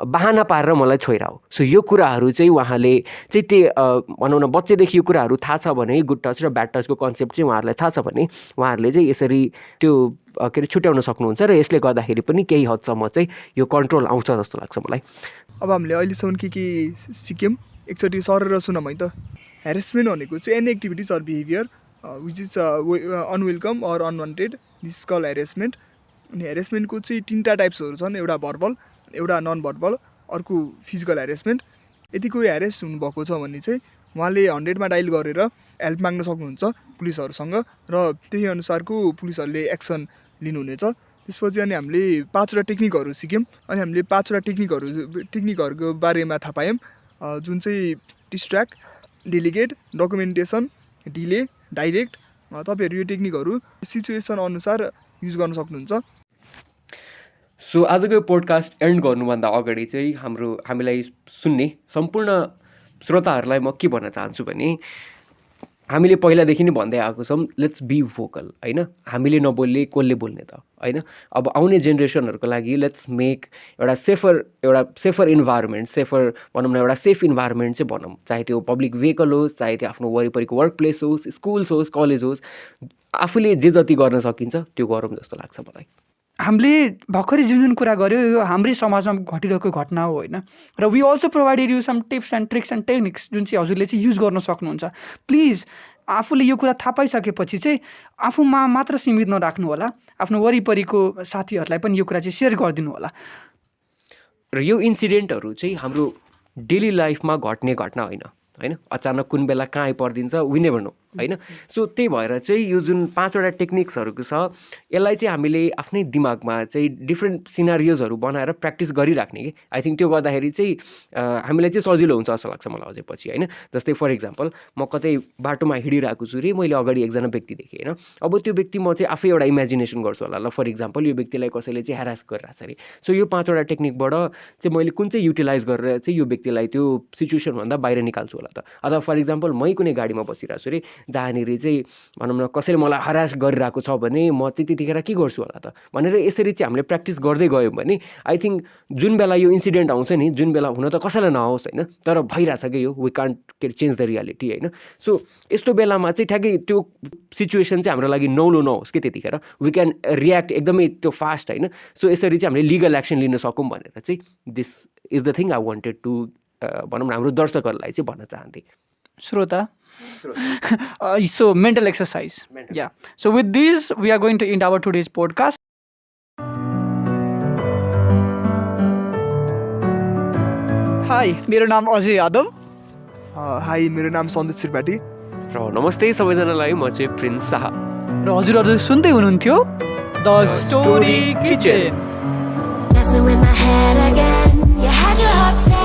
बहाना पारेर मलाई छोइरह सो यो कुराहरू चाहिँ उहाँले चाहिँ त्यो भनौँ न बच्चैदेखि यो कुराहरू थाहा छ भने गुड टच र ब्याड टचको कन्सेप्ट चाहिँ उहाँहरूलाई थाहा छ भने उहाँहरूले चाहिँ यसरी त्यो के अरे छुट्याउन सक्नुहुन्छ र यसले गर्दाखेरि पनि केही हदसम्म चाहिँ यो कन्ट्रोल आउँछ जस्तो लाग्छ मलाई अब हामीले अहिलेसम्म के सिक्यौँ एकचोटि सरेर सुनौँ है त ह्यारेसमेन्ट भनेको चाहिँ any activities or behaviour which is unwelcome or unwanted this call harassment अनि ह्यारेसमेन्टको चाहिँ 3टा टाइप्सहरू छन् एउटा भर्बल एउटा नन भर्बल अर्को फिजिकल ह्यारेसमेन्ट यदि कोही ह्यारेस हुनुभएको छ भने चाहिँ उहाँले 100मा डायल गरेर हेल्प माग्न सक्नुहुन्छ पुलिसहरूसँग र त्यही अनुसारको पुलिसहरूले एक्सन लिनुहुनेछ त्यसपछि अनि हामीले 5वटा टेक्निकहरू सिक्यौँ अनि हामीले 5वटा टेक्निकहरूको बारेमा थाहा पायौँ जुन चाहिँ distract delegate documentation delay direct तपाईँहरू यो टेक्निकहरू सिचुएसन अनुसार युज गर्न सक्नुहुन्छ सो आजको यो पोडकास्ट एन्ड गर्नुभन्दा अगाडि चाहिँ हामीलाई सुन्ने सम्पूर्ण श्रोताहरूलाई म के भन्न चाहन्छु भने हामीले पहिलादेखि नै भन्दै आएको छौँ लेट्स बी भोकल होइन हामीले नबोल्ने कसले बोल्ने त होइन अब आउने जेनेरेसनहरूको लागि लेट्स मेक एउटा सेफर इन्भाइरोमेन्ट भनौँ न एउटा सेफ इन्भाइरोमेन्ट चाहिँ भनौँ चाहे त्यो पब्लिक भेहिकल होस् चाहे त्यो आफ्नो वरिपरिको वर्क प्लेस होस् स्कुल्स होस् कलेज होस् आफूले जे जति गर्न सकिन्छ त्यो गरौँ जस्तो लाग्छ मलाई हामीले भर्खरै जुन कुरा गऱ्यो यो हाम्रै समाजमा घटिरहेको घटना हो होइन र we also provided you some tips and tricks and techniques जुन चाहिँ हजुरले चाहिँ युज गर्न सक्नुहुन्छ। प्लिज आफूले यो कुरा थाहा पाइसकेपछि चाहिँ आफूमा मात्र सीमित नराख्नु होला, आफ्नो वरिपरिको साथीहरूलाई पनि यो कुरा चाहिँ सेयर गरिदिनु होला। र यो इन्सिडेन्टहरू चाहिँ हाम्रो डेली लाइफमा घट्ने घटना होइन होइन, अचानक कुन बेला कहाँ आइपर्दिन्छ वी नेभर नो होइन। सो त्यही भएर चाहिँ यो जुन 5वटा टेक्निक्सहरूको छ यसलाई चाहिँ हामीले आफ्नै दिमागमा चाहिँ डिफ्रेन्ट सिनारियोजहरू बनाएर प्र्याक्टिस गरिराख्ने कि आई थिङ्क त्यो गर्दाखेरि चाहिँ हामीलाई चाहिँ सजिलो हुन्छ जस्तो लाग्छ मलाई अझै पछि होइन। जस्तै फर इक्जाम्पल म कतै बाटोमा हिँडिरहेको छु रे, मैले अगाडि एकजना व्यक्ति देखेँ होइन, अब त्यो व्यक्ति म चाहिँ आफै एउटा इमेजिनेसन गर्छु होला ल, फर इक्जाम्पल यो व्यक्तिलाई कसैले चाहिँ ह्यारास गरिरहेको छ अरे। सो यो 5वटा टेक्निकबाट चाहिँ मैले कुन चाहिँ युटिलाइज गरेर चाहिँ यो व्यक्तिलाई त्यो सिचुएसनभन्दा बाहिर निकाल्छु होला त। अथवा फर इक्जाम्पल मै कुनै गाडीमा बसिरहेको छु रे, जहाँनिर चाहिँ भनौँ न कसैले मलाई हरास गरिरहेको छ भने म चाहिँ त्यतिखेर के गर्छु होला त भनेर यसरी चाहिँ हामीले प्र्याक्टिस गर्दै गयौँ भने आई थिङ्क जुन बेला यो इन्सिडेन्ट आउँछ नि, जुन बेला हुन त कसैलाई नहोस् होइन, तर भइरहेछ कि यो we can't change the reality होइन। सो यस्तो बेलामा चाहिँ ठ्याक्कै त्यो सिचुएसन चाहिँ हाम्रो लागि नौलो नहोस् कि त्यतिखेर वी क्यान रियाक्ट एकदमै त्यो फास्ट होइन। सो यसरी चाहिँ हामीले लिगल एक्सन लिन सकौँ भनेर चाहिँ this is the thing I wanted to भनौँ न हाम्रो दर्शकहरूलाई चाहिँ भन्न चाहन्थेँ। Shrota. So mental exercise. Yeah. So with this, we are going to end our today's podcast. Hi, मेरो नाम अजय यादव. हाई, मेरो नाम सन्देश त्रिपाठी. र नमस्ते सबैजनालाई, म चाहिँ प्रिन्स शाह. र हजुरहरू सुन्दै हुनुहुन्थ्यो the story kitchen. Messing with my head again. You had your heart set.